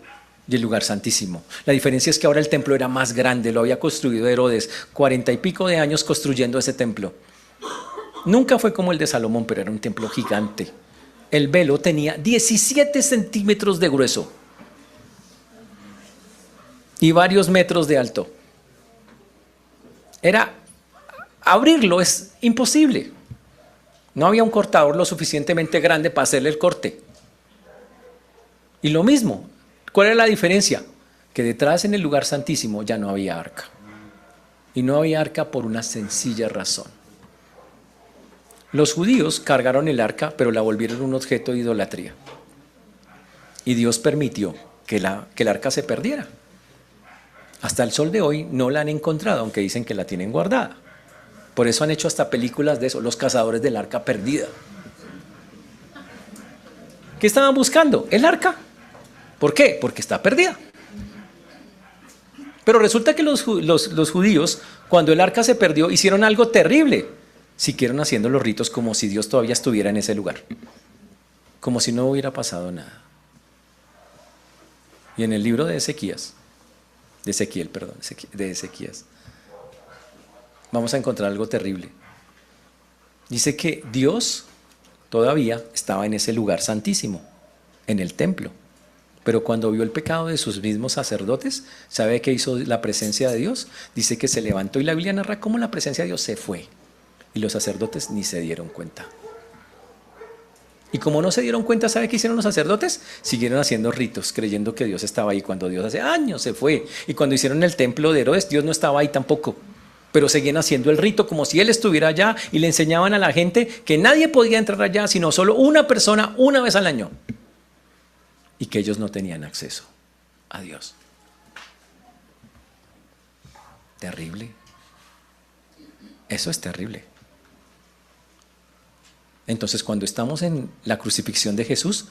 y el lugar santísimo. La diferencia es que ahora el templo era más grande, lo había construido Herodes, 40 y pico de años construyendo ese templo. Nunca fue como el de Salomón, pero era un templo gigante. El velo tenía 17 centímetros de grueso y varios metros de alto. Abrirlo es imposible. No había un cortador lo suficientemente grande para hacerle el corte. Y lo mismo, ¿cuál era la diferencia? Que detrás en el lugar santísimo ya no había arca. Y no había arca por una sencilla razón. Los judíos cargaron el arca, pero la volvieron un objeto de idolatría. Y Dios permitió que el arca se perdiera. Hasta el sol de hoy no la han encontrado, aunque dicen que la tienen guardada. Por eso han hecho hasta películas de eso, los cazadores del arca perdida. ¿Qué estaban buscando? El arca. ¿Por qué? Porque está perdida. Pero resulta que los judíos, cuando el arca se perdió, hicieron algo terrible. Siguieron haciendo los ritos como si Dios todavía estuviera en ese lugar. Como si no hubiera pasado nada. Y en el libro de Ezequías, vamos a encontrar algo terrible. Dice que Dios todavía estaba en ese lugar santísimo, en el templo. Pero cuando vio el pecado de sus mismos sacerdotes, ¿sabe qué hizo la presencia de Dios? Dice que se levantó y la Biblia narra cómo la presencia de Dios se fue. Y los sacerdotes ni se dieron cuenta. Y como no se dieron cuenta, ¿sabe qué hicieron los sacerdotes? Siguieron haciendo ritos, creyendo que Dios estaba ahí cuando Dios hace años se fue. Y cuando hicieron el templo de Herodes, Dios no estaba ahí tampoco. Pero seguían haciendo el rito como si Él estuviera allá y le enseñaban a la gente que nadie podía entrar allá, sino solo una persona una vez al año. Y que ellos no tenían acceso a Dios. Terrible. Eso es terrible. Entonces, cuando estamos en la crucifixión de Jesús,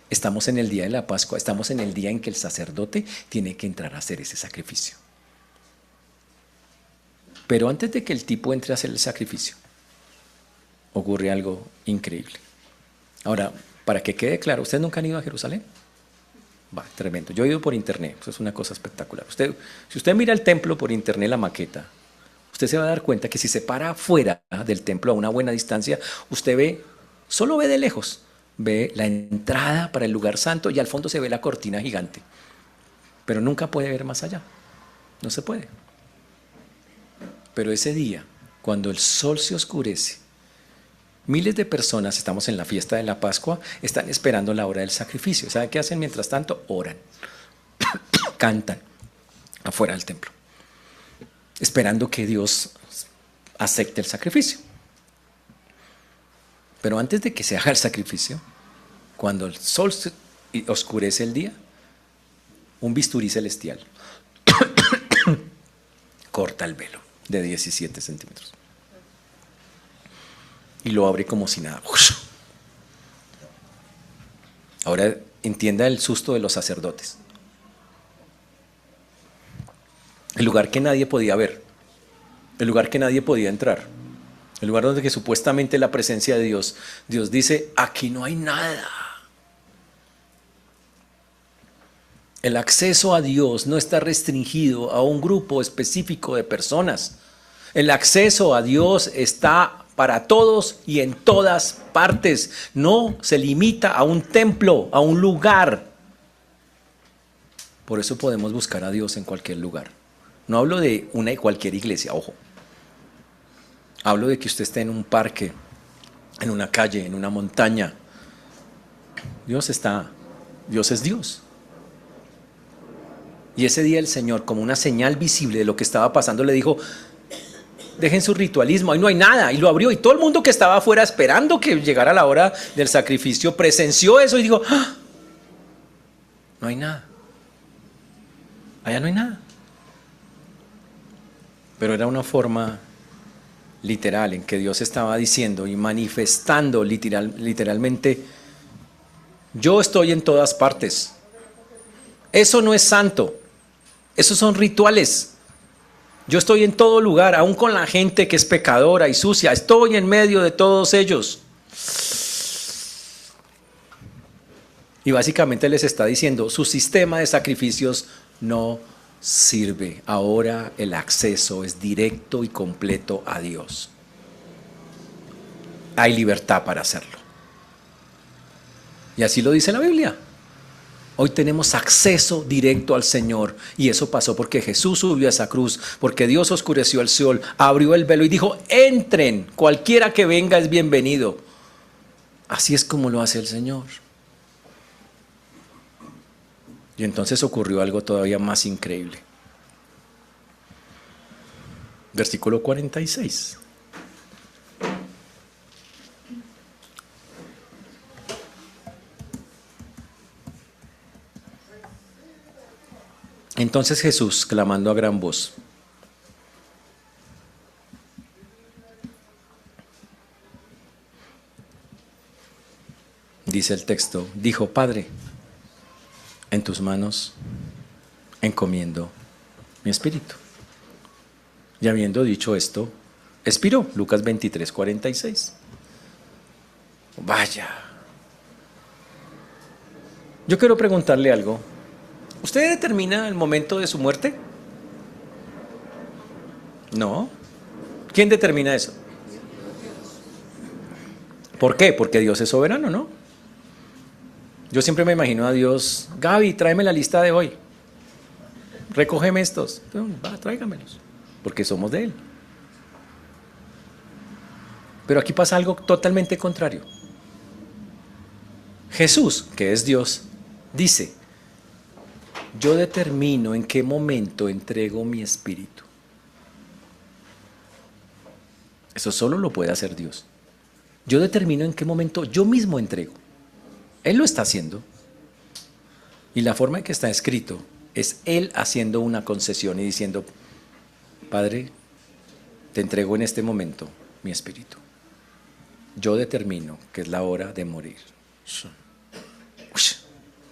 estamos en el día de la Pascua, estamos en el día en que el sacerdote tiene que entrar a hacer ese sacrificio. Pero antes de que el tipo entre a hacer el sacrificio, ocurre algo increíble. Ahora, para que quede claro, ¿ustedes nunca han ido a Jerusalén? Va, tremendo. Yo he ido por internet, eso es una cosa espectacular. Si usted mira el templo por internet, la maqueta, usted se va a dar cuenta que si se para afuera del templo a una buena distancia, usted solo ve de lejos, ve la entrada para el lugar santo y al fondo se ve la cortina gigante. Pero nunca puede ver más allá, no se puede. Pero ese día, cuando el sol se oscurece, miles de personas, estamos en la fiesta de la Pascua, están esperando la hora del sacrificio. ¿Saben qué hacen mientras tanto? Oran, cantan afuera del templo, esperando que Dios acepte el sacrificio. Pero antes de que se haga el sacrificio, cuando el sol oscurece el día, un bisturí celestial corta el velo de 17 centímetros y lo abre como si nada. Ahora entienda el susto de los sacerdotes. El lugar que nadie podía ver, el lugar que nadie podía entrar, el lugar donde que supuestamente la presencia de Dios, Dios dice, aquí no hay nada. El acceso a Dios no está restringido a un grupo específico de personas. El acceso a Dios está para todos y en todas partes, no se limita a un templo, a un lugar. Por eso podemos buscar a Dios en cualquier lugar. No hablo de una y cualquier iglesia, ojo. Hablo de que usted esté en un parque, en una calle, en una montaña. Dios es Dios. Y ese día el Señor, como una señal visible de lo que estaba pasando, le dijo: dejen su ritualismo, ahí no hay nada. Y lo abrió, y todo el mundo que estaba afuera esperando que llegara la hora del sacrificio presenció eso y dijo: ¡ah! No hay nada. Allá no hay nada. Pero era una forma literal en que Dios estaba diciendo y manifestando literalmente: yo estoy en todas partes. Eso no es santo, esos son rituales. Yo estoy en todo lugar, aún con la gente que es pecadora y sucia, estoy en medio de todos ellos. Y básicamente les está diciendo: su sistema de sacrificios no sirve. Ahora el acceso es directo y completo a Dios. Hay libertad para hacerlo. Y así lo dice la Biblia. Hoy tenemos acceso directo al Señor, y eso pasó porque Jesús subió a esa cruz, porque Dios oscureció el sol, abrió el velo y dijo: entren, cualquiera que venga es bienvenido. Así es como lo hace el Señor. Y entonces ocurrió algo todavía más increíble. Versículo 46. Entonces Jesús, clamando a gran voz, dice el texto, dijo: Padre, en tus manos encomiendo mi espíritu. Y habiendo dicho esto, expiró. Lucas 23, 46. Vaya. Yo quiero preguntarle algo. ¿Usted determina el momento de su muerte? No. ¿Quién determina eso? ¿Por qué? Porque Dios es soberano, ¿no? Yo siempre me imagino a Dios: Gaby, tráeme la lista de hoy. Recógeme estos. Va, tráigamelos. Porque somos de Él. Pero aquí pasa algo totalmente contrario. Jesús, que es Dios, dice: yo determino en qué momento entrego mi espíritu. Eso solo lo puede hacer Dios. Yo determino en qué momento yo mismo entrego. Él lo está haciendo. Y la forma en que está escrito es Él haciendo una concesión y diciendo: Padre, te entrego en este momento mi espíritu. Yo determino que es la hora de morir.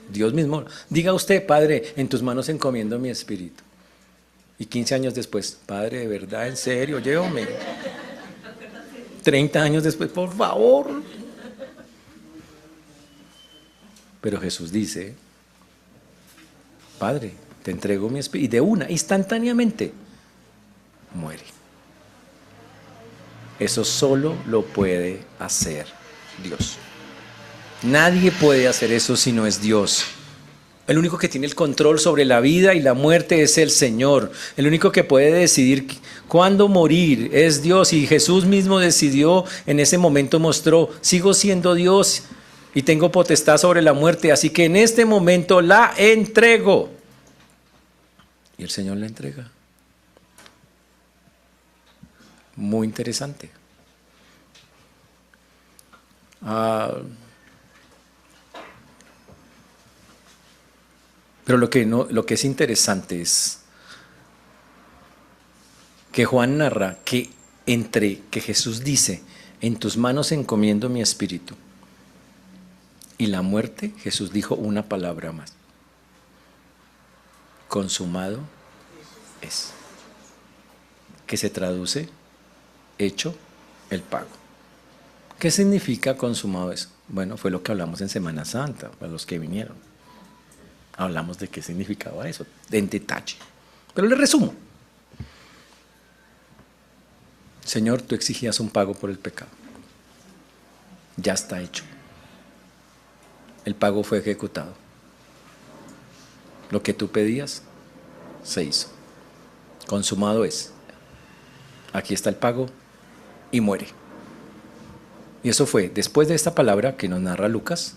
Dios mismo, diga usted: Padre, en tus manos encomiendo mi espíritu. Y 15 años después: Padre, de verdad, en serio, llévame. 30 años después: por favor. Pero Jesús dice: Padre, te entrego mi espíritu. Y de una, instantáneamente, muere. Eso solo lo puede hacer Dios. Nadie puede hacer eso si no es Dios. El único que tiene el control sobre la vida y la muerte es el Señor. El único que puede decidir cuándo morir es Dios. Y Jesús mismo decidió, en ese momento mostró: sigo siendo Dios y tengo potestad sobre la muerte, así que en este momento la entrego. Y el Señor la entrega. Muy interesante. Pero lo que es interesante es que Juan narra que entre que Jesús dice: en tus manos encomiendo mi espíritu, y la muerte, Jesús dijo una palabra más: consumado es, que se traduce: hecho el pago. ¿Qué significa consumado es? Bueno, fue lo que hablamos en Semana Santa, para los que vinieron. Hablamos de qué significaba eso, en detalle. Pero le resumo. Señor, tú exigías un pago por el pecado. Ya está hecho. El pago fue ejecutado. Lo que tú pedías se hizo. Consumado es. Aquí está el pago y muere. Y eso fue después de esta palabra que nos narra Lucas.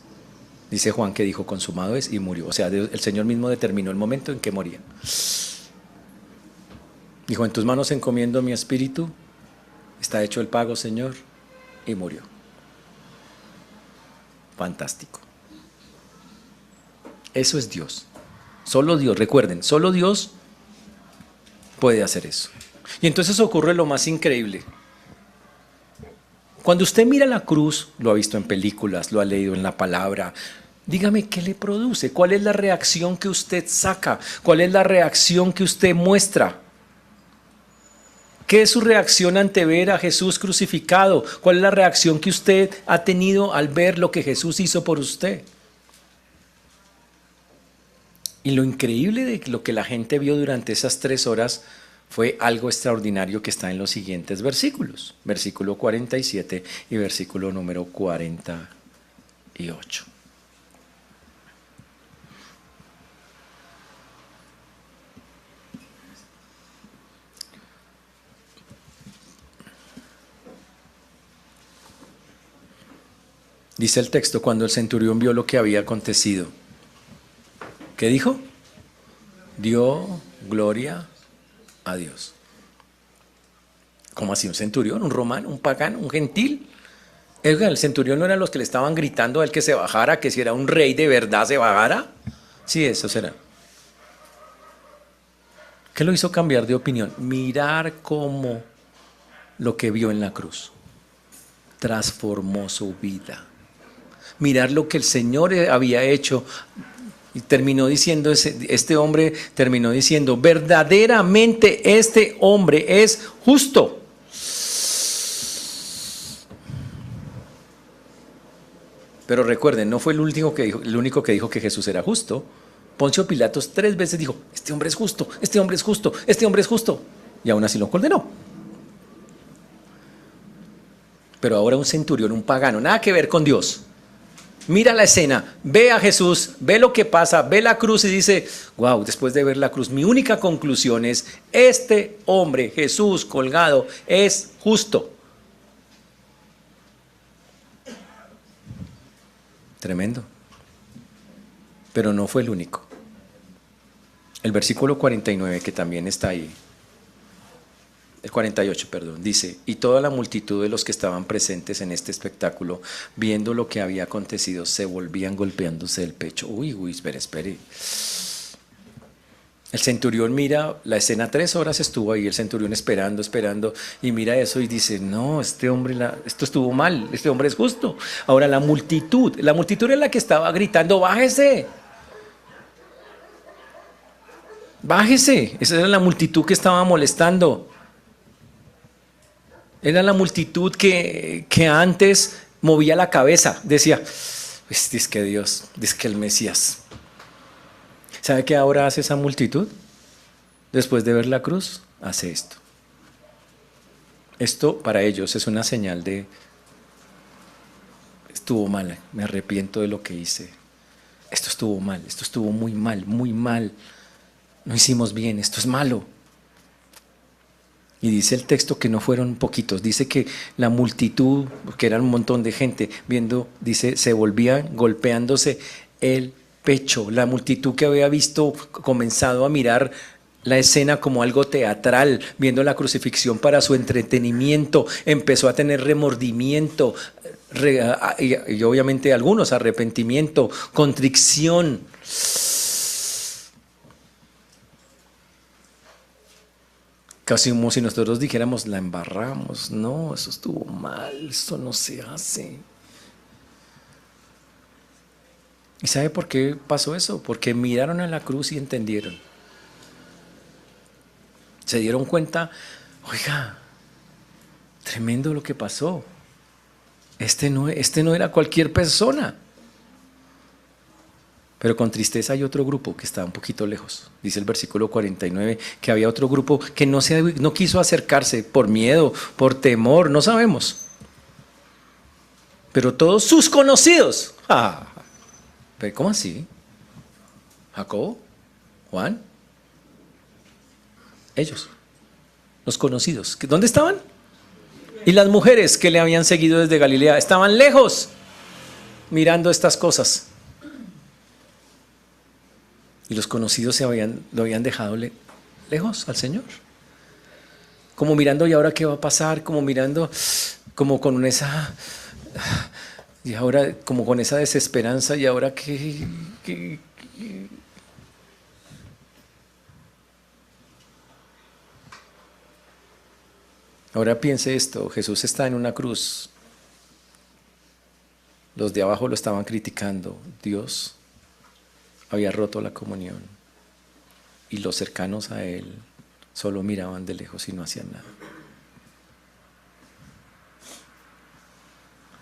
Dice Juan que dijo consumado es y murió. O sea, el Señor mismo determinó el momento en que moría. Dijo, en tus manos encomiendo mi espíritu. Está hecho el pago, Señor. Y murió. Fantástico. Eso es Dios. Solo Dios, recuerden, solo Dios puede hacer eso. Y entonces ocurre lo más increíble. Cuando usted mira la cruz, lo ha visto en películas, lo ha leído en la palabra, dígame qué le produce, cuál es la reacción que usted saca, cuál es la reacción que usted muestra. ¿Qué es su reacción ante ver a Jesús crucificado? ¿Cuál es la reacción que usted ha tenido al ver lo que Jesús hizo por usted? Y lo increíble de lo que la gente vio durante esas 3 horas fue algo extraordinario que está en los siguientes versículos. Versículo 47 y versículo número 48. Dice el texto, cuando el centurión vio lo que había acontecido, ¿qué dijo? Dio gloria a Dios. ¿Cómo así? ¿Un centurión? ¿Un romano? ¿Un pagano? ¿Un gentil? El centurión no eran los que le estaban gritando a él que se bajara, que si era un rey de verdad se bajara. Sí, eso será. ¿Qué lo hizo cambiar de opinión? Mirar cómo lo que vio en la cruz transformó su vida. Mirar lo que el Señor había hecho. Y terminó diciendo, este hombre terminó diciendo, verdaderamente este hombre es justo. Pero recuerden, no fue el único que dijo que Jesús era justo. Poncio Pilatos 3 veces dijo, este hombre es justo, este hombre es justo, este hombre es justo. Y aún así lo condenó. Pero ahora un centurión, un pagano, nada que ver con Dios. Mira la escena, ve a Jesús, ve lo que pasa, ve la cruz y dice, wow, después de ver la cruz, mi única conclusión es, este hombre, Jesús colgado, es justo. Tremendo. Pero no fue el único. El versículo 49, que también está ahí, el 48, perdón, dice, y toda la multitud de los que estaban presentes en este espectáculo, viendo lo que había acontecido, se volvían golpeándose el pecho. Uy, espere. El centurión mira la escena, 3 horas estuvo ahí, el centurión esperando, y mira eso y dice, no, este hombre, esto estuvo mal, este hombre es justo. Ahora la multitud es la que estaba gritando, bájese. Bájese, esa era la multitud que estaba molestando. Era la multitud que antes movía la cabeza, decía, es que Dios, es que el Mesías. ¿Sabe qué ahora hace esa multitud? Después de ver la cruz, hace esto. Esto para ellos es una señal de, estuvo mal, me arrepiento de lo que hice. Esto estuvo mal, esto estuvo muy mal. No hicimos bien, esto es malo. Y dice el texto que no fueron poquitos, dice que la multitud, porque eran un montón de gente viendo, dice, se volvían golpeándose el pecho. La multitud que había comenzado a mirar la escena como algo teatral, viendo la crucifixión para su entretenimiento, empezó a tener remordimiento, y obviamente algunos arrepentimiento, contrición. Casi como si nosotros dijéramos, la embarramos. No, eso estuvo mal, eso no se hace. ¿Y sabe por qué pasó eso? Porque miraron a la cruz y entendieron. Se dieron cuenta, oiga, tremendo lo que pasó. Este no era cualquier persona. Pero con tristeza hay otro grupo que está un poquito lejos. Dice el versículo 49 que había otro grupo que no quiso acercarse por miedo, por temor, no sabemos. pero todos sus conocidos. Ah, ¿pero cómo así? ¿Jacobo? ¿Juan? Ellos, los conocidos. ¿Dónde estaban? Y las mujeres que le habían seguido desde Galilea estaban lejos, mirando estas cosas. Y los conocidos lo habían dejado lejos al Señor. Como mirando, ¿y ahora qué va a pasar? Como mirando, como con esa... Y ahora, como con esa desesperanza, ¿y ahora qué? Ahora piense esto, Jesús está en una cruz. Los de abajo lo estaban criticando. Dios había roto la comunión. Y los cercanos a Él solo miraban de lejos y no hacían nada.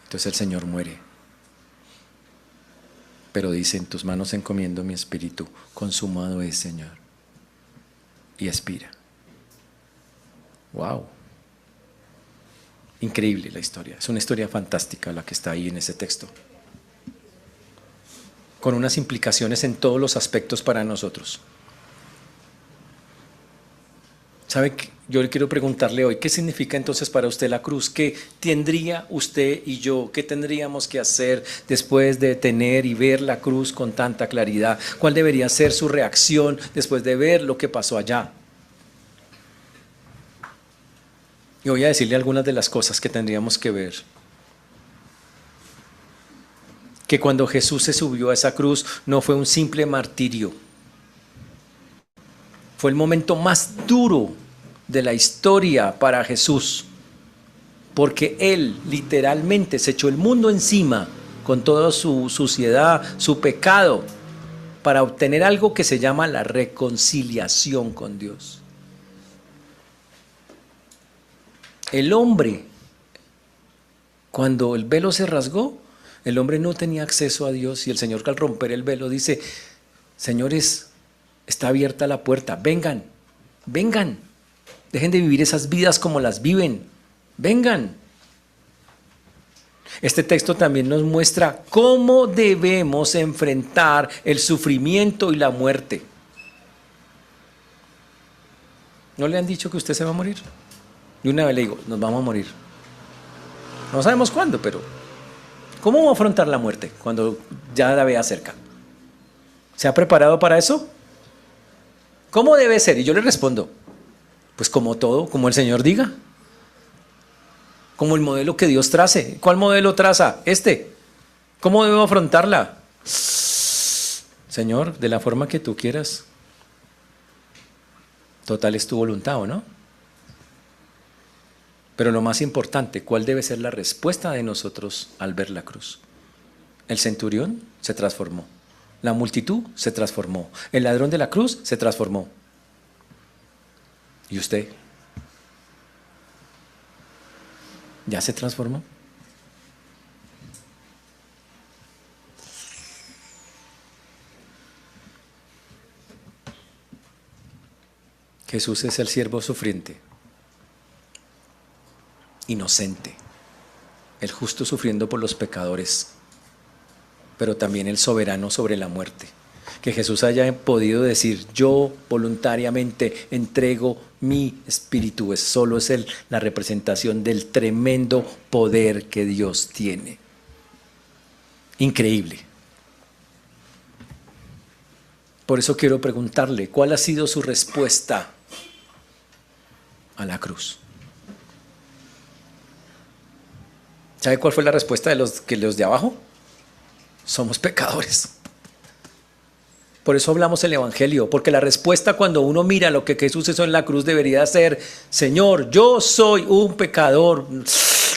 Entonces el Señor muere. Pero dice, en tus manos encomiendo mi espíritu. Consumado es, Señor. Y expira. ¡Wow! Increíble la historia. Es una historia fantástica la que está ahí en ese texto. Con unas implicaciones en todos los aspectos para nosotros. ¿Sabe qué? Yo le quiero preguntarle hoy, ¿qué significa entonces para usted la cruz? ¿Qué tendría usted y yo? ¿Qué tendríamos que hacer después de tener y ver la cruz con tanta claridad? ¿Cuál debería ser su reacción después de ver lo que pasó allá? Y voy a decirle algunas de las cosas que tendríamos que ver. Que cuando Jesús se subió a esa cruz no fue un simple martirio. Fue el momento más duro de la historia para Jesús. Porque Él literalmente se echó el mundo encima con toda su suciedad, su pecado, para obtener algo que se llama la reconciliación con Dios. El hombre, cuando el velo se rasgó, el hombre no tenía acceso a Dios y el Señor al romper el velo dice, señores, está abierta la puerta, vengan, vengan, dejen de vivir esas vidas como las viven, vengan. Este texto también nos muestra cómo debemos enfrentar el sufrimiento y la muerte. ¿No le han dicho que usted se va a morir? Y una vez le digo, nos vamos a morir. No sabemos cuándo, pero ¿cómo va a afrontar la muerte cuando ya la vea cerca? ¿Se ha preparado para eso? ¿Cómo debe ser? Y yo le respondo, pues como todo, como el Señor diga. Como el modelo que Dios trace. ¿Cuál modelo traza? ¿Cómo debo afrontarla? Señor, de la forma que tú quieras. Total es tu voluntad, ¿o no? Pero lo más importante, ¿cuál debe ser la respuesta de nosotros al ver la cruz? El centurión se transformó. La multitud se transformó. El ladrón de la cruz se transformó. ¿Y usted? ¿Ya se transformó? Jesús es el siervo sufriente, inocente, el justo sufriendo por los pecadores, pero también el soberano sobre la muerte. Que Jesús haya podido decir, yo voluntariamente entrego mi espíritu, solo es la representación del tremendo poder que Dios tiene. Increíble. Por eso quiero preguntarle, ¿cuál ha sido su respuesta a la cruz? ¿Sabe cuál fue la respuesta de los de abajo? Somos pecadores. Por eso hablamos el Evangelio, porque la respuesta cuando uno mira lo que Jesús hizo en la cruz debería ser, Señor, yo soy un pecador,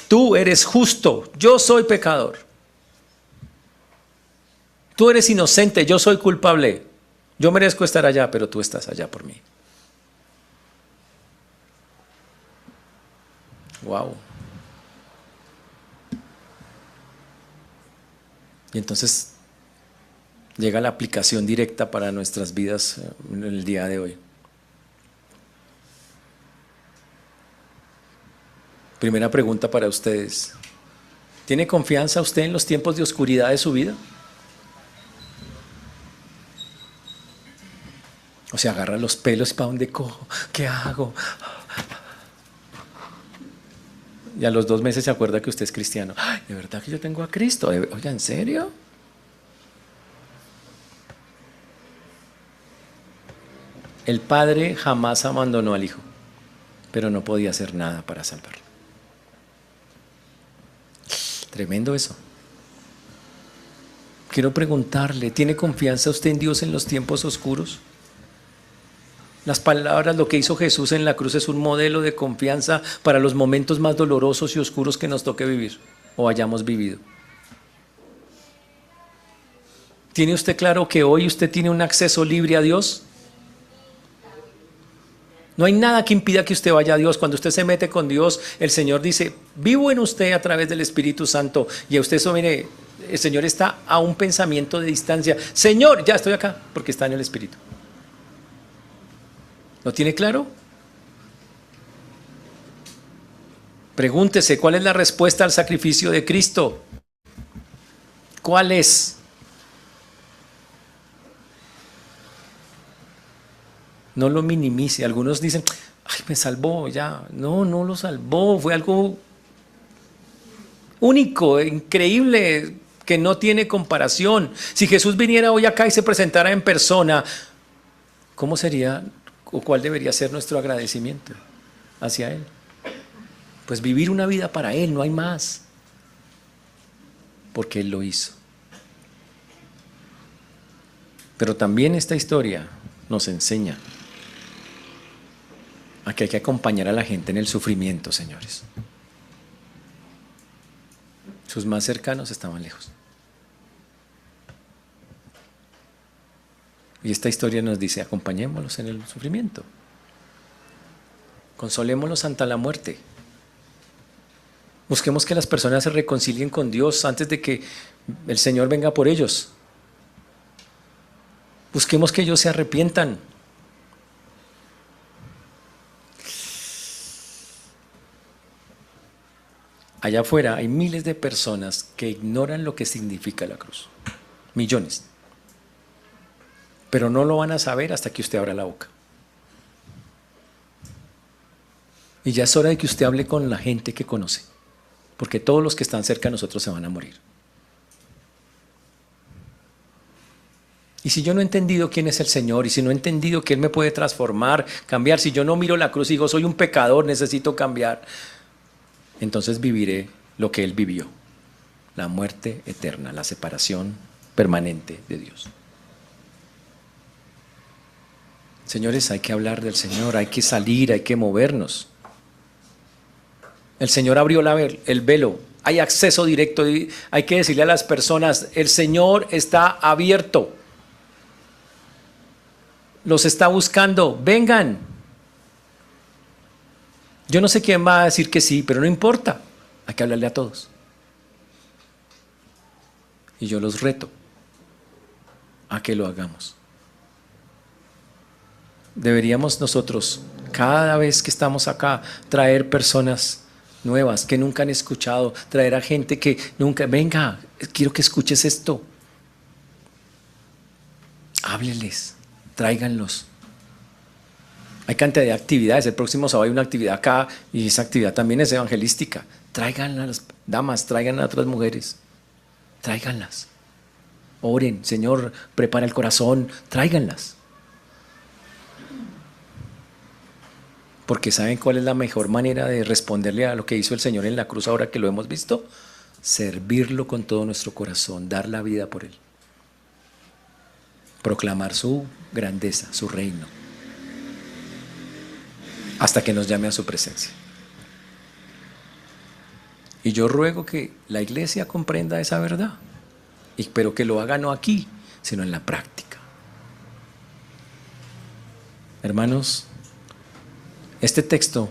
tú eres justo, yo soy pecador. Tú eres inocente, yo soy culpable. Yo merezco estar allá, pero tú estás allá por mí. Wow. Y entonces llega la aplicación directa para nuestras vidas en el día de hoy. Primera pregunta para ustedes. ¿Tiene confianza usted en los tiempos de oscuridad de su vida? O sea, agarra los pelos, ¿para dónde cojo? ¿Qué hago? Y a los 2 meses se acuerda que usted es cristiano. Ay, ¿de verdad que yo tengo a Cristo? Oiga, ¿en serio? El padre jamás abandonó al hijo, pero no podía hacer nada para salvarlo. Tremendo eso. Quiero preguntarle, ¿tiene confianza usted en Dios en los tiempos oscuros? Las palabras, lo que hizo Jesús en la cruz es un modelo de confianza para los momentos más dolorosos y oscuros que nos toque vivir o hayamos vivido. ¿Tiene usted claro que hoy usted tiene un acceso libre a Dios? No hay nada que impida que usted vaya a Dios. Cuando usted se mete con Dios, el Señor dice, vivo en usted a través del Espíritu Santo. Y a usted eso, mire, el Señor está a un pensamiento de distancia. Señor, ya estoy acá, porque está en el Espíritu. ¿Lo tiene claro? Pregúntese, ¿cuál es la respuesta al sacrificio de Cristo? ¿Cuál es? No lo minimice. Algunos dicen, ay, me salvó ya. No, no lo salvó. Fue algo único, increíble, que no tiene comparación. Si Jesús viniera hoy acá y se presentara en persona, ¿cómo sería o cuál debería ser nuestro agradecimiento hacia Él? Pues vivir una vida para Él, no hay más. Porque Él lo hizo. Pero también esta historia nos enseña a que hay que acompañar a la gente en el sufrimiento, señores. Sus más cercanos estaban lejos. Y esta historia nos dice, acompañémoslos en el sufrimiento. Consolémoslos ante la muerte. Busquemos que las personas se reconcilien con Dios antes de que el Señor venga por ellos. Busquemos que ellos se arrepientan. Allá afuera hay miles de personas que ignoran lo que significa la cruz. Millones. Pero no lo van a saber hasta que usted abra la boca. Y ya es hora de que usted hable con la gente que conoce. Porque todos los que están cerca de nosotros se van a morir. Y si yo no he entendido quién es el Señor, y si no he entendido que Él me puede transformar, cambiar, si yo no miro la cruz y digo, soy un pecador, necesito cambiar, entonces viviré lo que Él vivió, la muerte eterna, la separación permanente de Dios. Señores, hay que hablar del Señor, hay que salir, hay que movernos. El Señor abrió el velo, hay acceso directo, hay que decirle a las personas, el Señor está abierto, los está buscando, vengan. Yo no sé quién va a decir que sí, pero no importa, hay que hablarle a todos. Y yo los reto a que lo hagamos. Deberíamos nosotros, cada vez que estamos acá, traer personas nuevas que nunca han escuchado, traer a gente que nunca, venga, quiero que escuches esto. Hábleles, tráiganlos. Hay cantidad de actividades, el próximo sábado hay una actividad acá y esa actividad también es evangelística. Traigan a las damas, traigan a otras mujeres, tráiganlas. Oren, Señor, prepara el corazón, tráiganlas. Porque ¿saben cuál es la mejor manera de responderle a lo que hizo el Señor en la cruz ahora que lo hemos visto? Servirlo con todo nuestro corazón, dar la vida por Él. Proclamar su grandeza, su reino, hasta que nos llame a su presencia. Y yo ruego que la iglesia comprenda esa verdad, pero que lo haga no aquí, sino en la práctica. Hermanos, este texto,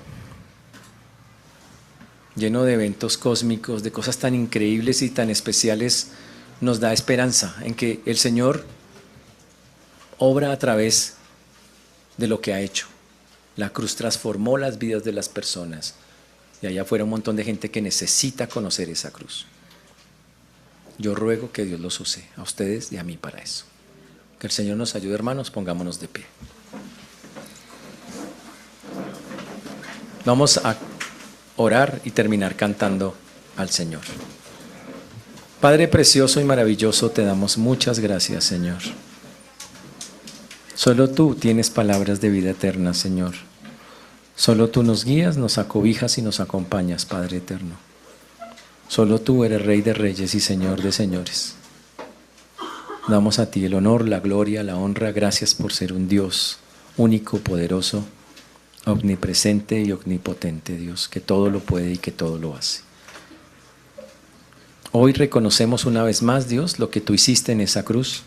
lleno de eventos cósmicos, de cosas tan increíbles y tan especiales, nos da esperanza en que el Señor obra a través de lo que ha hecho. La cruz transformó las vidas de las personas y allá afuera un montón de gente que necesita conocer esa cruz. Yo ruego que Dios los use, a ustedes y a mí para eso. Que el Señor nos ayude, hermanos, pongámonos de pie. Vamos a orar y terminar cantando al Señor. Padre precioso y maravilloso, te damos muchas gracias, Señor. Solo tú tienes palabras de vida eterna, Señor. Solo tú nos guías, nos acobijas y nos acompañas, Padre eterno. Solo tú eres Rey de reyes y Señor de señores. Damos a ti el honor, la gloria, la honra. Gracias por ser un Dios único, poderoso, omnipresente y omnipotente, Dios, que todo lo puede y que todo lo hace. Hoy reconocemos una vez más, Dios, lo que tú hiciste en esa cruz.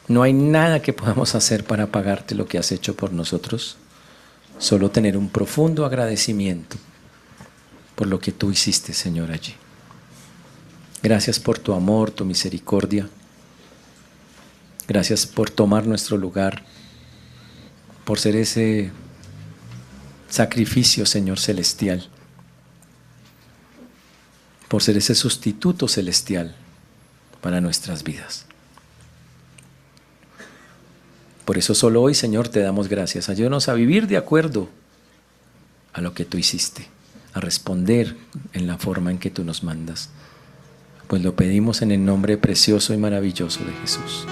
No hay nada que podamos hacer para pagarte lo que has hecho por nosotros. Solo tener un profundo agradecimiento por lo que tú hiciste, Señor, allí. Gracias por tu amor, tu misericordia. Gracias por tomar nuestro lugar, por ser ese sacrificio, Señor celestial, por ser ese sustituto celestial para nuestras vidas. Por eso solo hoy, Señor, te damos gracias. Ayúdanos a vivir de acuerdo a lo que tú hiciste, a responder en la forma en que tú nos mandas. Pues lo pedimos en el nombre precioso y maravilloso de Jesús.